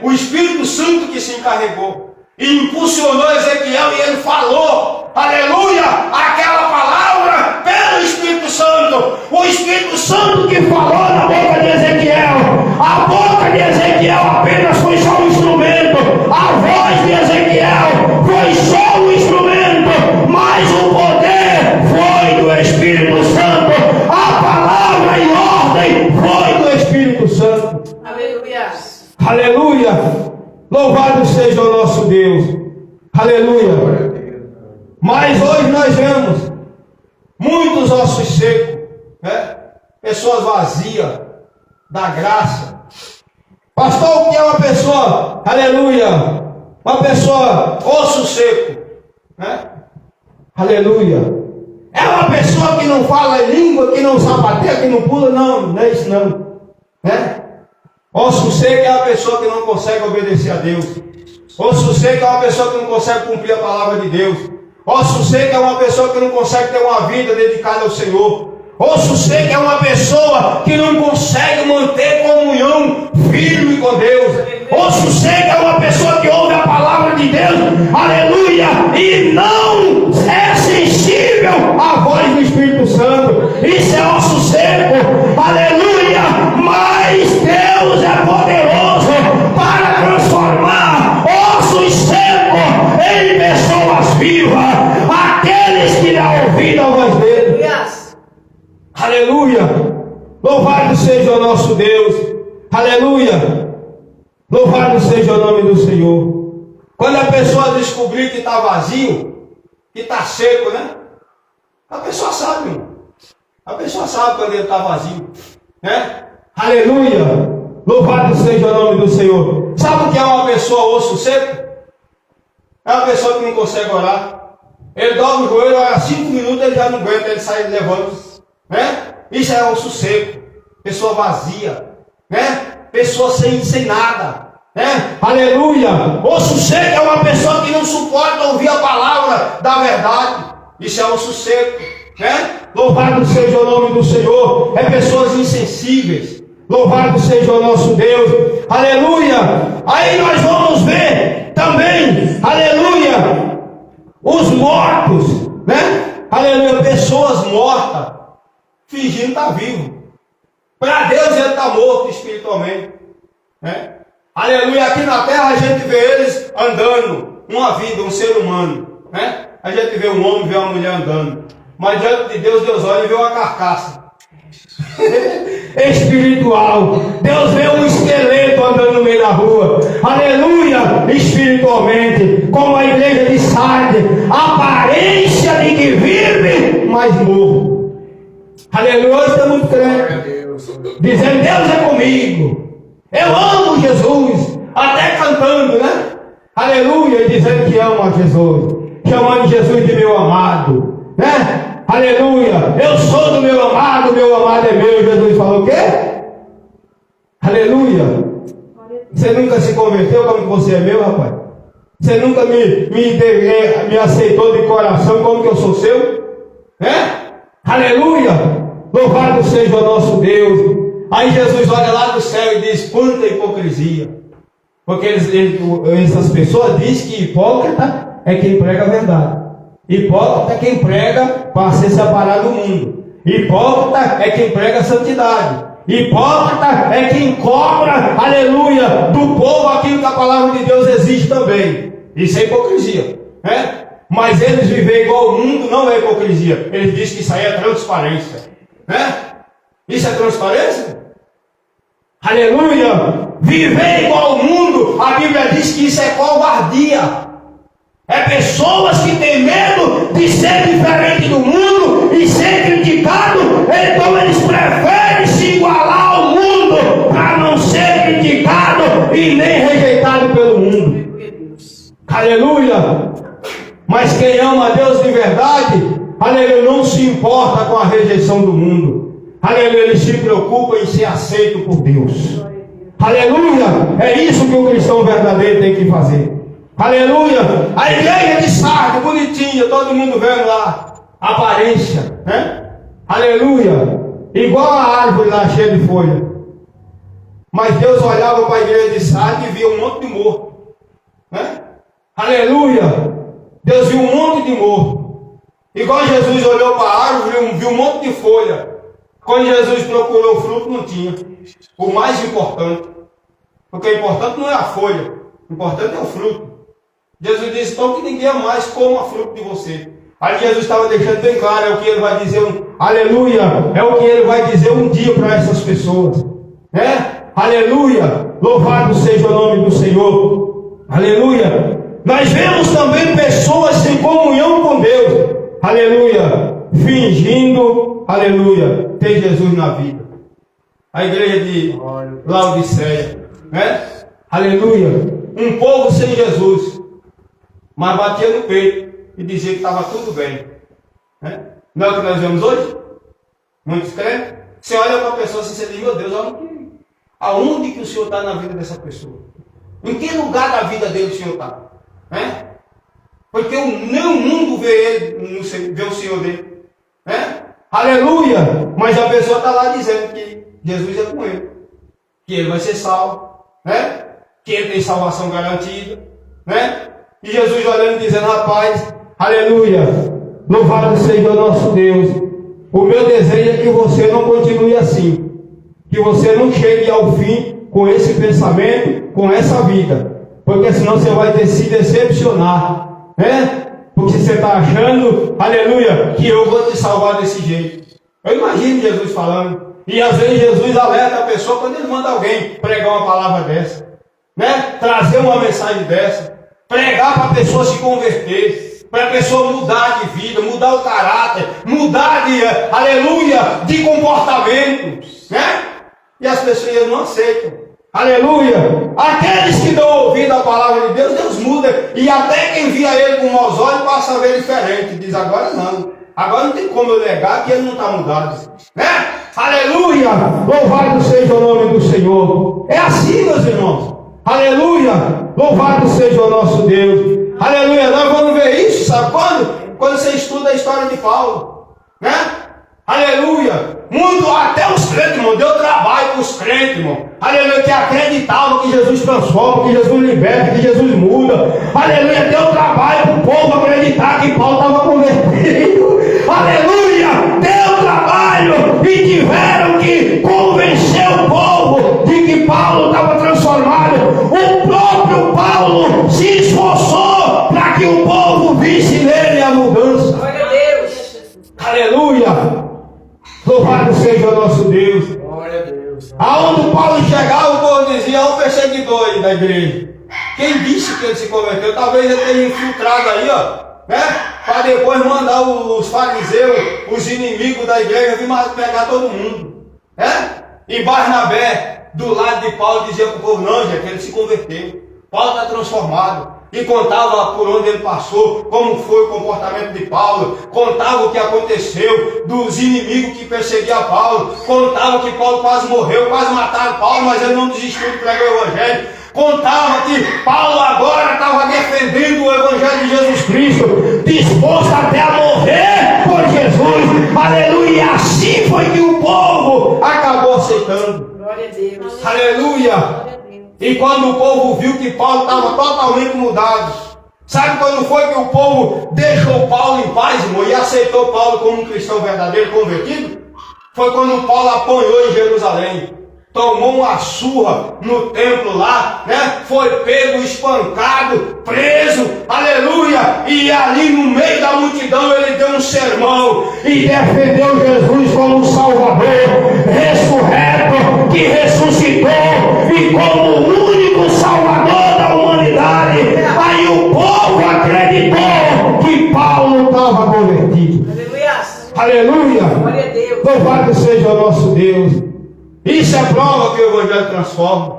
O Espírito Santo que se encarregou e impulsionou Ezequiel, e ele falou, aleluia, aquela palavra pelo Espírito Santo. O Espírito Santo que falou na boca de Ezequiel. A boca de Ezequiel apenas foi só um instrumento. A voz de Ezequiel foi só um instrumento, mas o poder foi do Espírito Santo. A palavra e ordem foi do Espírito Santo. Aleluia. Aleluia. Louvado seja o nosso Deus. Aleluia. Mas hoje nós vemos muitos ossos secos, né? Pessoas vazias da graça. Pastor, o que é uma pessoa? Aleluia. Uma pessoa osso seco, né? Aleluia. É uma pessoa que não fala língua, que não sapateia, que não pula, não é isso não, né? Ou sossego é a pessoa que não consegue obedecer a Deus. Ou sossego é uma pessoa que não consegue cumprir a palavra de Deus. Ou sossego é uma pessoa que não consegue ter uma vida dedicada ao Senhor. Ou sossego é uma pessoa que não consegue manter comunhão firme com Deus. Ou sossego é uma pessoa que ouve a palavra de Deus, aleluia, e não é sensível à voz do Espírito Santo. Isso é o sossego, aleluia. Mas Deus é poderoso para transformar ossos secos em pessoas vivas, aqueles que dão ouvido à voz dele. Aleluia. Louvado seja o nosso Deus. Aleluia. Louvado seja o nome do Senhor. Quando a pessoa descobrir que está vazio, que está seco, né? A pessoa sabe, irmão. A pessoa sabe quando ele está vazio, né? Aleluia. Louvado seja o nome do Senhor. Sabe o que é uma pessoa osso seco? É uma pessoa que não consegue orar. Ele dobra o joelho, ora 5 minutos ele já não aguenta, ele sai levando, né? Isso é osso seco. Pessoa vazia, né? Pessoa sem nada, né? Aleluia. Osso seco é uma pessoa que não suporta ouvir a palavra da verdade. Isso é osso seco, né? Louvado seja o nome do Senhor. É pessoas insensíveis. Louvado seja o nosso Deus. Aleluia. Aí nós vamos ver também, aleluia, os mortos, né? Aleluia, pessoas mortas fingindo estar vivo. Para Deus ele está morto espiritualmente, né? Aleluia. Aqui na terra a gente vê eles andando, uma vida, um ser humano, né? A gente vê um homem, vê uma mulher andando, mas diante de Deus, Deus olha e vê uma carcaça espiritual. Deus vê um esqueleto andando no meio da rua, aleluia, espiritualmente, como a igreja de Sardes, aparência de que vive, mas morto. Aleluia. Hoje tem muito crente dizendo: Deus é comigo, eu amo Jesus, até cantando, né? Aleluia, e dizendo que ama Jesus, chamando Jesus de meu amado, né? Aleluia, eu sou do meu amado é meu. Jesus falou o quê? Aleluia. Você nunca se converteu como você é meu, rapaz? Você nunca me aceitou de coração como que eu sou seu? Né? Aleluia. Louvado seja o nosso Deus. Aí Jesus olha lá do céu e diz: quanta hipocrisia. Porque essas pessoas dizem que hipócrita é quem prega a verdade. Hipócrita é quem prega para ser separado do mundo. Hipócrita é quem prega a santidade. Hipócrita é quem cobra, aleluia, do povo aquilo que a palavra de Deus exige também. Isso é hipocrisia, né? Mas eles viver igual ao mundo não é hipocrisia. Eles dizem que isso aí é transparência, né? Isso é transparência? Aleluia! Viver igual ao mundo, a Bíblia diz que isso é covardia. É pessoas que têm medo de ser diferente do mundo e ser criticado, então eles preferem se igualar ao mundo para não ser criticado e nem rejeitado pelo mundo. Aleluia! Mas quem ama a Deus de verdade, aleluia, não se importa com a rejeição do mundo. Aleluia, ele se preocupa em ser aceito por Deus. Aleluia! É isso que o cristão verdadeiro tem que fazer. Aleluia! A igreja de Sardes, bonitinha, todo mundo vendo lá, aparência, né? Aleluia! Igual a árvore lá cheia de folha. Mas Deus olhava para a igreja de Sardes e via um monte de morto, né? Aleluia! Deus viu um monte de morto. Igual Jesus olhou para a árvore, viu um monte de folha. Quando Jesus procurou o fruto, não tinha. O mais importante. Porque o importante não é a folha, o importante é o fruto. Jesus disse então que ninguém mais coma fruto de você. Aí Jesus estava deixando bem claro, é o que ele vai dizer, aleluia, é o que ele vai dizer um dia para essas pessoas, né? Aleluia, louvado seja o nome do Senhor, aleluia. Nós vemos também pessoas sem comunhão com Deus, aleluia, fingindo, aleluia, ter Jesus na vida. A igreja de Laodiceia, né? Aleluia, um povo sem Jesus, mas batia no peito e dizia que estava tudo bem, né? Não é o que nós vemos hoje? Muitos crentes. Você olha para a pessoa assim, você diz: meu Deus, Aonde que o Senhor está na vida dessa pessoa? Em que lugar da vida dele o Senhor está? Porque nem o mundo vê o Senhor dele. Aleluia! Mas a pessoa está lá dizendo que Jesus é com ele. Que ele vai ser salvo. Que ele tem salvação garantida. E Jesus olhando e dizendo, rapaz, aleluia, louvado seja o nosso Deus. O meu desejo é que você não continue assim. Que você não chegue ao fim com esse pensamento, com essa vida. Porque senão você vai ter que se decepcionar. Porque você está achando, aleluia, que eu vou te salvar desse jeito. Eu imagino Jesus falando. E às vezes Jesus alerta a pessoa quando ele manda alguém pregar uma palavra dessa. Trazer uma mensagem dessa. Pregar para a pessoa se converter. Para a pessoa mudar de vida, mudar o caráter, mudar de, aleluia, de comportamento. E as pessoas não aceitam. Aleluia! Aqueles que dão ouvido à palavra de Deus, Deus muda. E até quem via ele com maus olhos passa a ver diferente. Diz, agora não. Agora não tem como eu negar que ele não está mudado. Aleluia! Louvado seja o nome do Senhor. É assim, meus irmãos. Aleluia! Louvado seja o nosso Deus. Aleluia! Nós vamos ver isso, sabe quando? Quando você estuda a história de Paulo. Aleluia! Muito, até os crentes, irmão, deu trabalho para os crentes, irmão. Aleluia, que acreditavam que Jesus transforma, que Jesus liberta, que Jesus muda. Aleluia, deu trabalho para o povo acreditar que Paulo estava convertido. Aleluia, deu trabalho e tiveram que convencer o povo de que Paulo estava transformado. O próprio Paulo se esforçou para que o povo visse nele a mudança. Glória a Deus. Aleluia. Louvado seja o nosso Deus. Glória a Deus. Aonde Paulo chegava, o povo dizia, o perseguidor aí da igreja. Quem disse que ele se converteu? Talvez ele tenha infiltrado aí, para depois mandar os fariseus, os inimigos da igreja, vir pegar todo mundo. E Barnabé, do lado de Paulo, dizia para o povo, não, gente, ele se converteu. Paulo está transformado. E contava por onde ele passou, como foi o comportamento de Paulo, contava o que aconteceu dos inimigos que perseguiam Paulo, contava que Paulo quase morreu, quase mataram Paulo, mas ele não desistiu de pregar o Evangelho, contava que Paulo agora estava defendendo o Evangelho de Jesus Cristo, disposto até a morrer por Jesus, aleluia, e assim foi que o povo acabou aceitando. Glória a Deus. Aleluia. E quando o povo viu que Paulo estava totalmente mudado, sabe quando foi que o povo deixou Paulo em paz, irmão, e aceitou Paulo como um cristão verdadeiro convertido? Foi quando Paulo apanhou em Jerusalém, tomou uma surra no templo lá, foi pego, espancado, preso, aleluia, e ali no meio da multidão ele deu um sermão e defendeu Jesus como um Salvador, ressurreto, que ressuscitou e como o único Salvador da humanidade. Aí o povo acreditou que Paulo estava convertido. Aleluia! Glória a Deus. Louvado seja o nosso Deus. Isso é prova que o Evangelho transforma.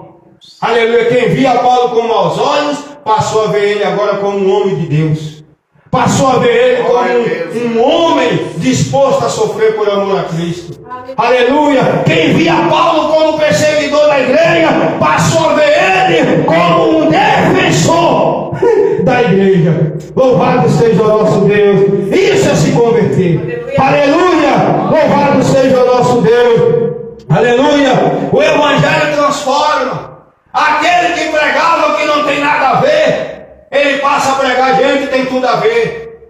Aleluia! Quem via Paulo com maus olhos, passou a ver ele agora como um homem de Deus. Passou a ver ele como um homem disposto a sofrer por amor a Cristo. Aleluia! Quem via Paulo como perseguidor da igreja, passou a ver ele como um defensor da igreja. Louvado seja o nosso Deus. Isso é se converter. Aleluia! Louvado seja o nosso Deus. Aleluia! O Evangelho transforma. Aquele que pregava que não tem nada a ver, ele passa a pregar gente que tem tudo a ver.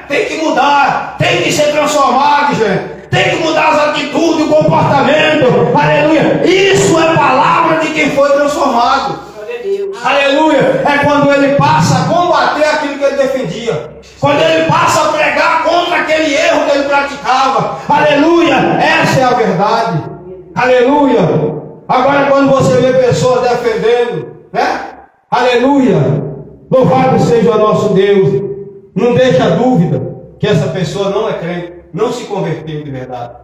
Tem que mudar, tem que ser transformado, gente. Tem que mudar as atitudes, o comportamento. Aleluia! Isso é palavra de quem foi transformado. Glória a Deus. Aleluia! É quando ele passa a combater aquilo que ele defendia. Quando ele passa a pregar contra aquele erro que ele praticava. Aleluia! Essa é a verdade. Aleluia! Agora quando você vê pessoas defendendo, aleluia! Louvado seja o nosso Deus. Não deixa dúvida que essa pessoa não é crente, não se converteu de verdade.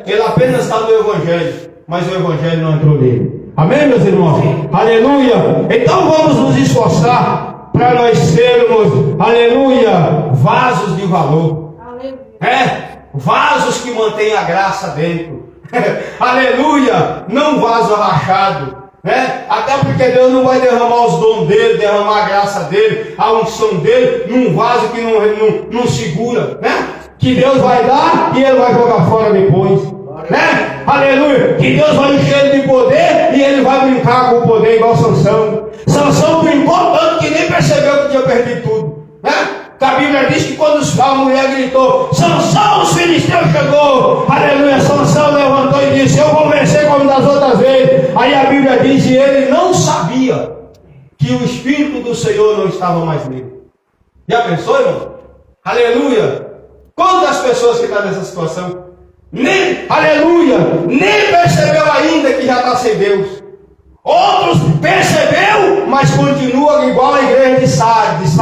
Ele apenas está no Evangelho, mas o Evangelho não entrou nele. Amém, meus irmãos? Aleluia! Então vamos nos esforçar para nós sermos, aleluia, vasos de valor. Vasos que mantêm a graça dentro. Aleluia, não vaso rachado, né? Até porque Deus não vai derramar os dons dele, derramar a graça dele, a unção dele, num vaso que não segura, né? Que Deus vai dar e ele vai jogar fora depois, né? Aleluia, que Deus vai encher ele de poder e ele vai brincar com o poder igual Sansão. Sansão brincou tanto que nem percebeu que tinha perdido tudo, né? Que a Bíblia diz que quando a mulher gritou, Sansão, os filisteus chegou, aleluia, Sansão levantou e disse, eu vou vencer como das outras vezes. Aí a Bíblia diz que ele não sabia que o Espírito do Senhor não estava mais nele. Já pensou, irmão? Aleluia. Quantas pessoas que estão nessa situação? Aleluia, nem percebeu ainda que já está sem Deus. Outros percebeu, mas continua igual a igreja de Sardes,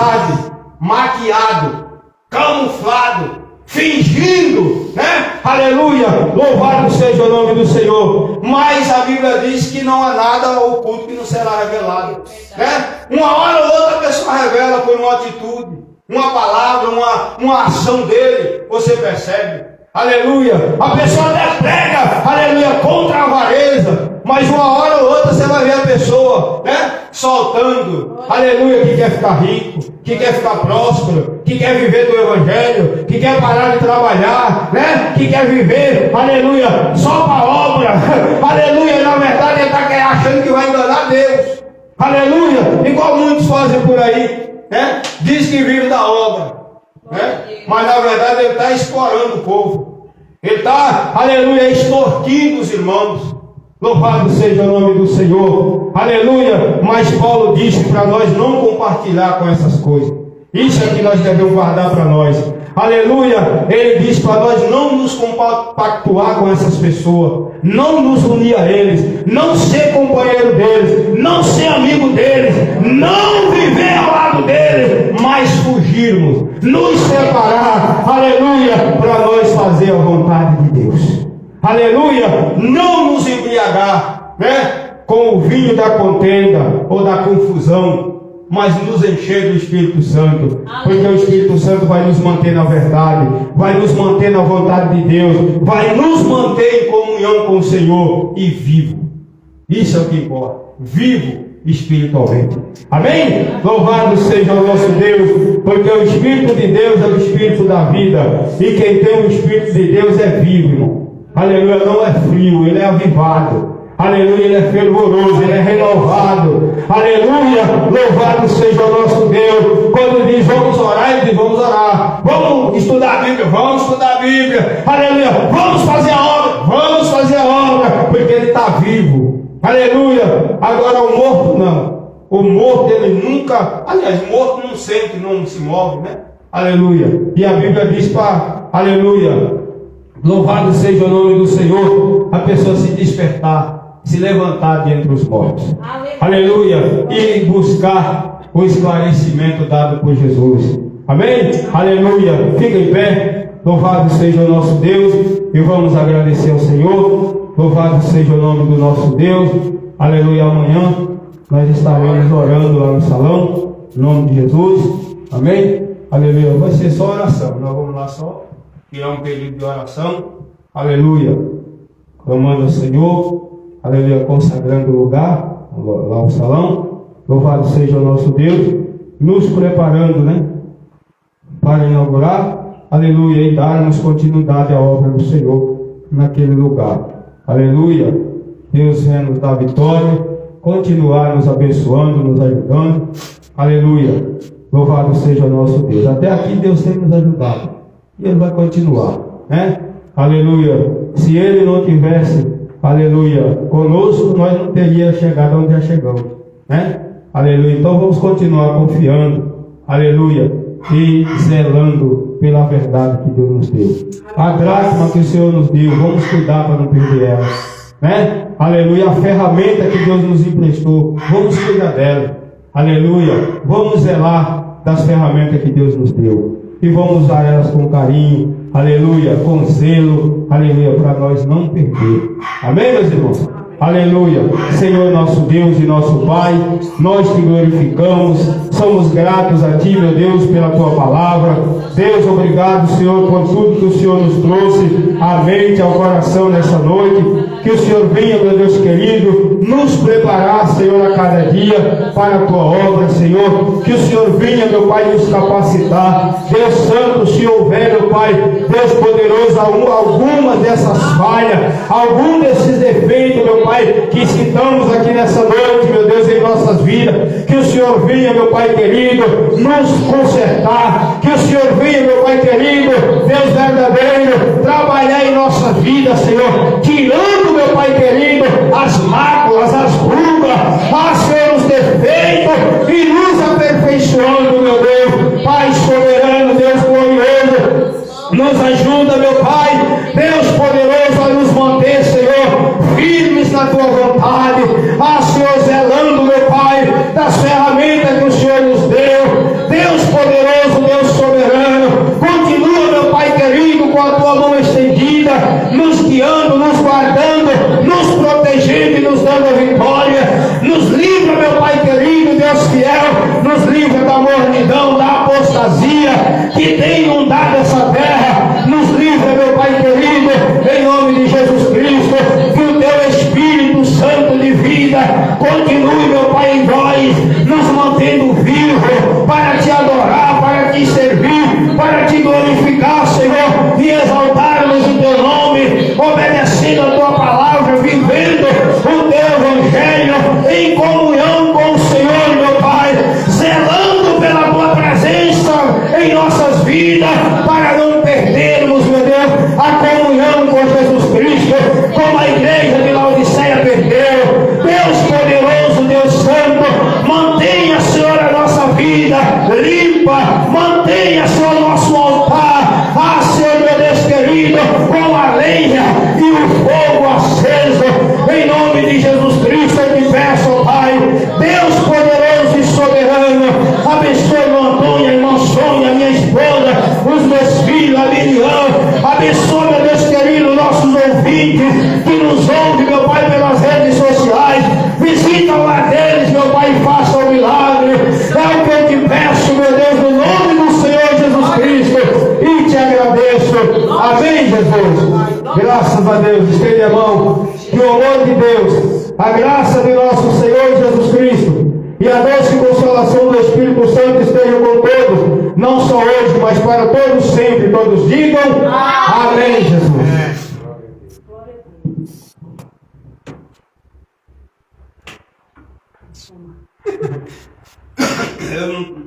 maquiado, camuflado, fingindo, né? Aleluia, louvado seja o nome do Senhor. Mas a Bíblia diz que não há nada oculto que não será revelado, né? Uma hora ou outra a pessoa revela por uma atitude, uma palavra, uma ação dele, você percebe. Aleluia, a pessoa até prega, aleluia, contra a avareza, mas uma hora ou outra você vai ver a pessoa, né, soltando, aleluia, que quer ficar rico, que quer ficar próspero, que quer viver do evangelho, que quer parar de trabalhar, né, que quer viver, aleluia, só para a obra, aleluia, na verdade ele está achando que vai enganar Deus, aleluia, igual muitos fazem por aí, né, diz que vive da obra. Mas na verdade ele está explorando o povo. Ele está, aleluia, extorquindo os irmãos. Louvado seja o nome do Senhor. Aleluia. Mas Paulo disse para nós não compartilhar com essas coisas. Isso é que nós devemos guardar para nós. Aleluia. Ele diz para nós não nos compactuar com essas pessoas, não nos unir a eles, não ser companheiro deles, não ser amigo deles, não viver ao lado deles, mas fugirmos, nos separar, aleluia, para nós fazer a vontade de Deus. Aleluia. Não nos embriagar, né, com o vinho da contenda ou da confusão, mas nos encher do Espírito Santo, porque o Espírito Santo vai nos manter na verdade, vai nos manter na vontade de Deus, vai nos manter em comunhão com o Senhor e vivo. Isso é o que importa, vivo espiritualmente. Amém? Louvado seja o nosso Deus, porque o Espírito de Deus é o Espírito da vida, e quem tem o Espírito de Deus é vivo, irmão. Aleluia, não é frio, ele é avivado. Aleluia, ele é fervoroso, ele é renovado. Aleluia, louvado seja o nosso Deus. Quando diz vamos orar, ele diz vamos orar. Vamos estudar a Bíblia, vamos estudar a Bíblia. Aleluia, vamos fazer a obra, porque ele está vivo. Aleluia, agora o morto não. O morto ele nunca, aliás, o morto não sente, não se move, né? Aleluia, e a Bíblia diz para, aleluia, louvado seja o nome do Senhor, a pessoa se despertar, se levantar de entre os mortos. Aleluia. E buscar o esclarecimento dado por Jesus. Amém? Aleluia. Fica em pé. Louvado seja o nosso Deus. E vamos agradecer ao Senhor. Louvado seja o nome do nosso Deus. Aleluia. Amanhã nós estaremos orando lá no salão. Em nome de Jesus. Amém? Aleluia. Vai ser só oração. Nós vamos lá só tirar um período de oração. Aleluia. Clamando ao Senhor. Aleluia, consagrando o lugar, lá o salão. Louvado seja o nosso Deus, nos preparando, né, para inaugurar, aleluia, e darmos continuidade à obra do Senhor naquele lugar. Aleluia, Deus venha nos dar vitória, continuar nos abençoando, nos ajudando. Aleluia, louvado seja o nosso Deus. Até aqui Deus tem nos ajudado e Ele vai continuar, né? Aleluia, se Ele não tivesse, aleluia, conosco, nós não teríamos chegado onde já chegamos, né? Aleluia, então vamos continuar confiando, aleluia, e zelando pela verdade que Deus nos deu. A dracma que o Senhor nos deu, vamos cuidar para não perder ela, né? Aleluia, a ferramenta que Deus nos emprestou, vamos cuidar dela, aleluia, vamos zelar das ferramentas que Deus nos deu, e vamos usar elas com carinho, aleluia, com zelo, aleluia, para nós não perder. Amém, meus irmãos? Aleluia. Senhor nosso Deus e nosso Pai, nós te glorificamos, somos gratos a Ti, meu Deus, pela Tua palavra. Deus, obrigado, Senhor, por tudo que o Senhor nos trouxe à mente, ao coração nessa noite. Que o Senhor venha, meu Deus querido, nos preparar, Senhor, a cada dia para a Tua obra, Senhor. Que o Senhor venha, meu Pai, nos capacitar. Deus Santo, se houver, meu Pai, Deus poderoso, alguma dessas falhas, algum desses defeitos, meu Pai, que citamos aqui nessa noite, meu Deus, em nossas vidas, que o Senhor venha, meu Pai querido, nos consertar. Que o Senhor venha, meu Pai querido, Deus verdadeiro, trabalhar em nossa vida, Senhor, tirando, meu Pai querido, as máculas, as rugas, Senhor, os defeitos, e nos aperfeiçoando, meu Deus. Pai soberano, Deus glorioso, nos ajuda, meu Pai, Deus poderoso, a nos manter, Senhor, firmes na Tua vontade. Senhor, zelando, meu Pai, das ferramentas que o Senhor nos deu. Deus poderoso, Deus soberano, continua, meu Pai querido, com a Tua mão estendida, nos guiando, nos guardando, nos protegendo e nos dando a vitória. Nos livra, meu Pai querido, Deus fiel, nos livra da mornidão, da apostasia que tem inundado essa terra. Nos livra, meu Pai querido, em nome de Jesus Cristo. Que o Teu Espírito Santo de vida continue, meu Pai, em nós, nos mantendo vivos para Te adorar, para Te servir, para Te glorificar, Senhor, e exaltarmos o Teu nome, obedecendo a Tua palavra, vivendo o Teu Evangelho em comunhão com o Senhor, meu Pai, zelando pela Tua presença em nossas vidas, para não perdermos, meu Deus, a comunhão com Jesus Cristo, como a igreja de Laodiceia perdeu. Deus poderoso, Deus santo, mantenha, Senhor, a nossa vida limpa, mantenha, Senhor, nosso altar, Senhor, meu Deus querido, com a lenha e o fogo aceso, em nome de Jesus Cristo. Eu te peço, ó Pai, Deus poderoso e soberano, abençoe o Antônio, a irmã Sônia, minha esposa, os meus filhos, a Miriam, abençoe, meu Deus querido, nossos ouvintes que nos ouvem, meu Pai, pelas redes sociais. Visita o lar deles, meu Pai, e faça o milagre. É o que eu te peço, meu Deus, no nome do Senhor Jesus Cristo, e te agradeço. Amém, Jesus. Graças a Deus. Estende a mão. Que o amor de Deus, a graça de nosso Senhor Jesus Cristo e a doce consolação do Espírito Santo estejam com todos, não só hoje, mas para todos sempre. Todos digam amém, Jesus. Eu não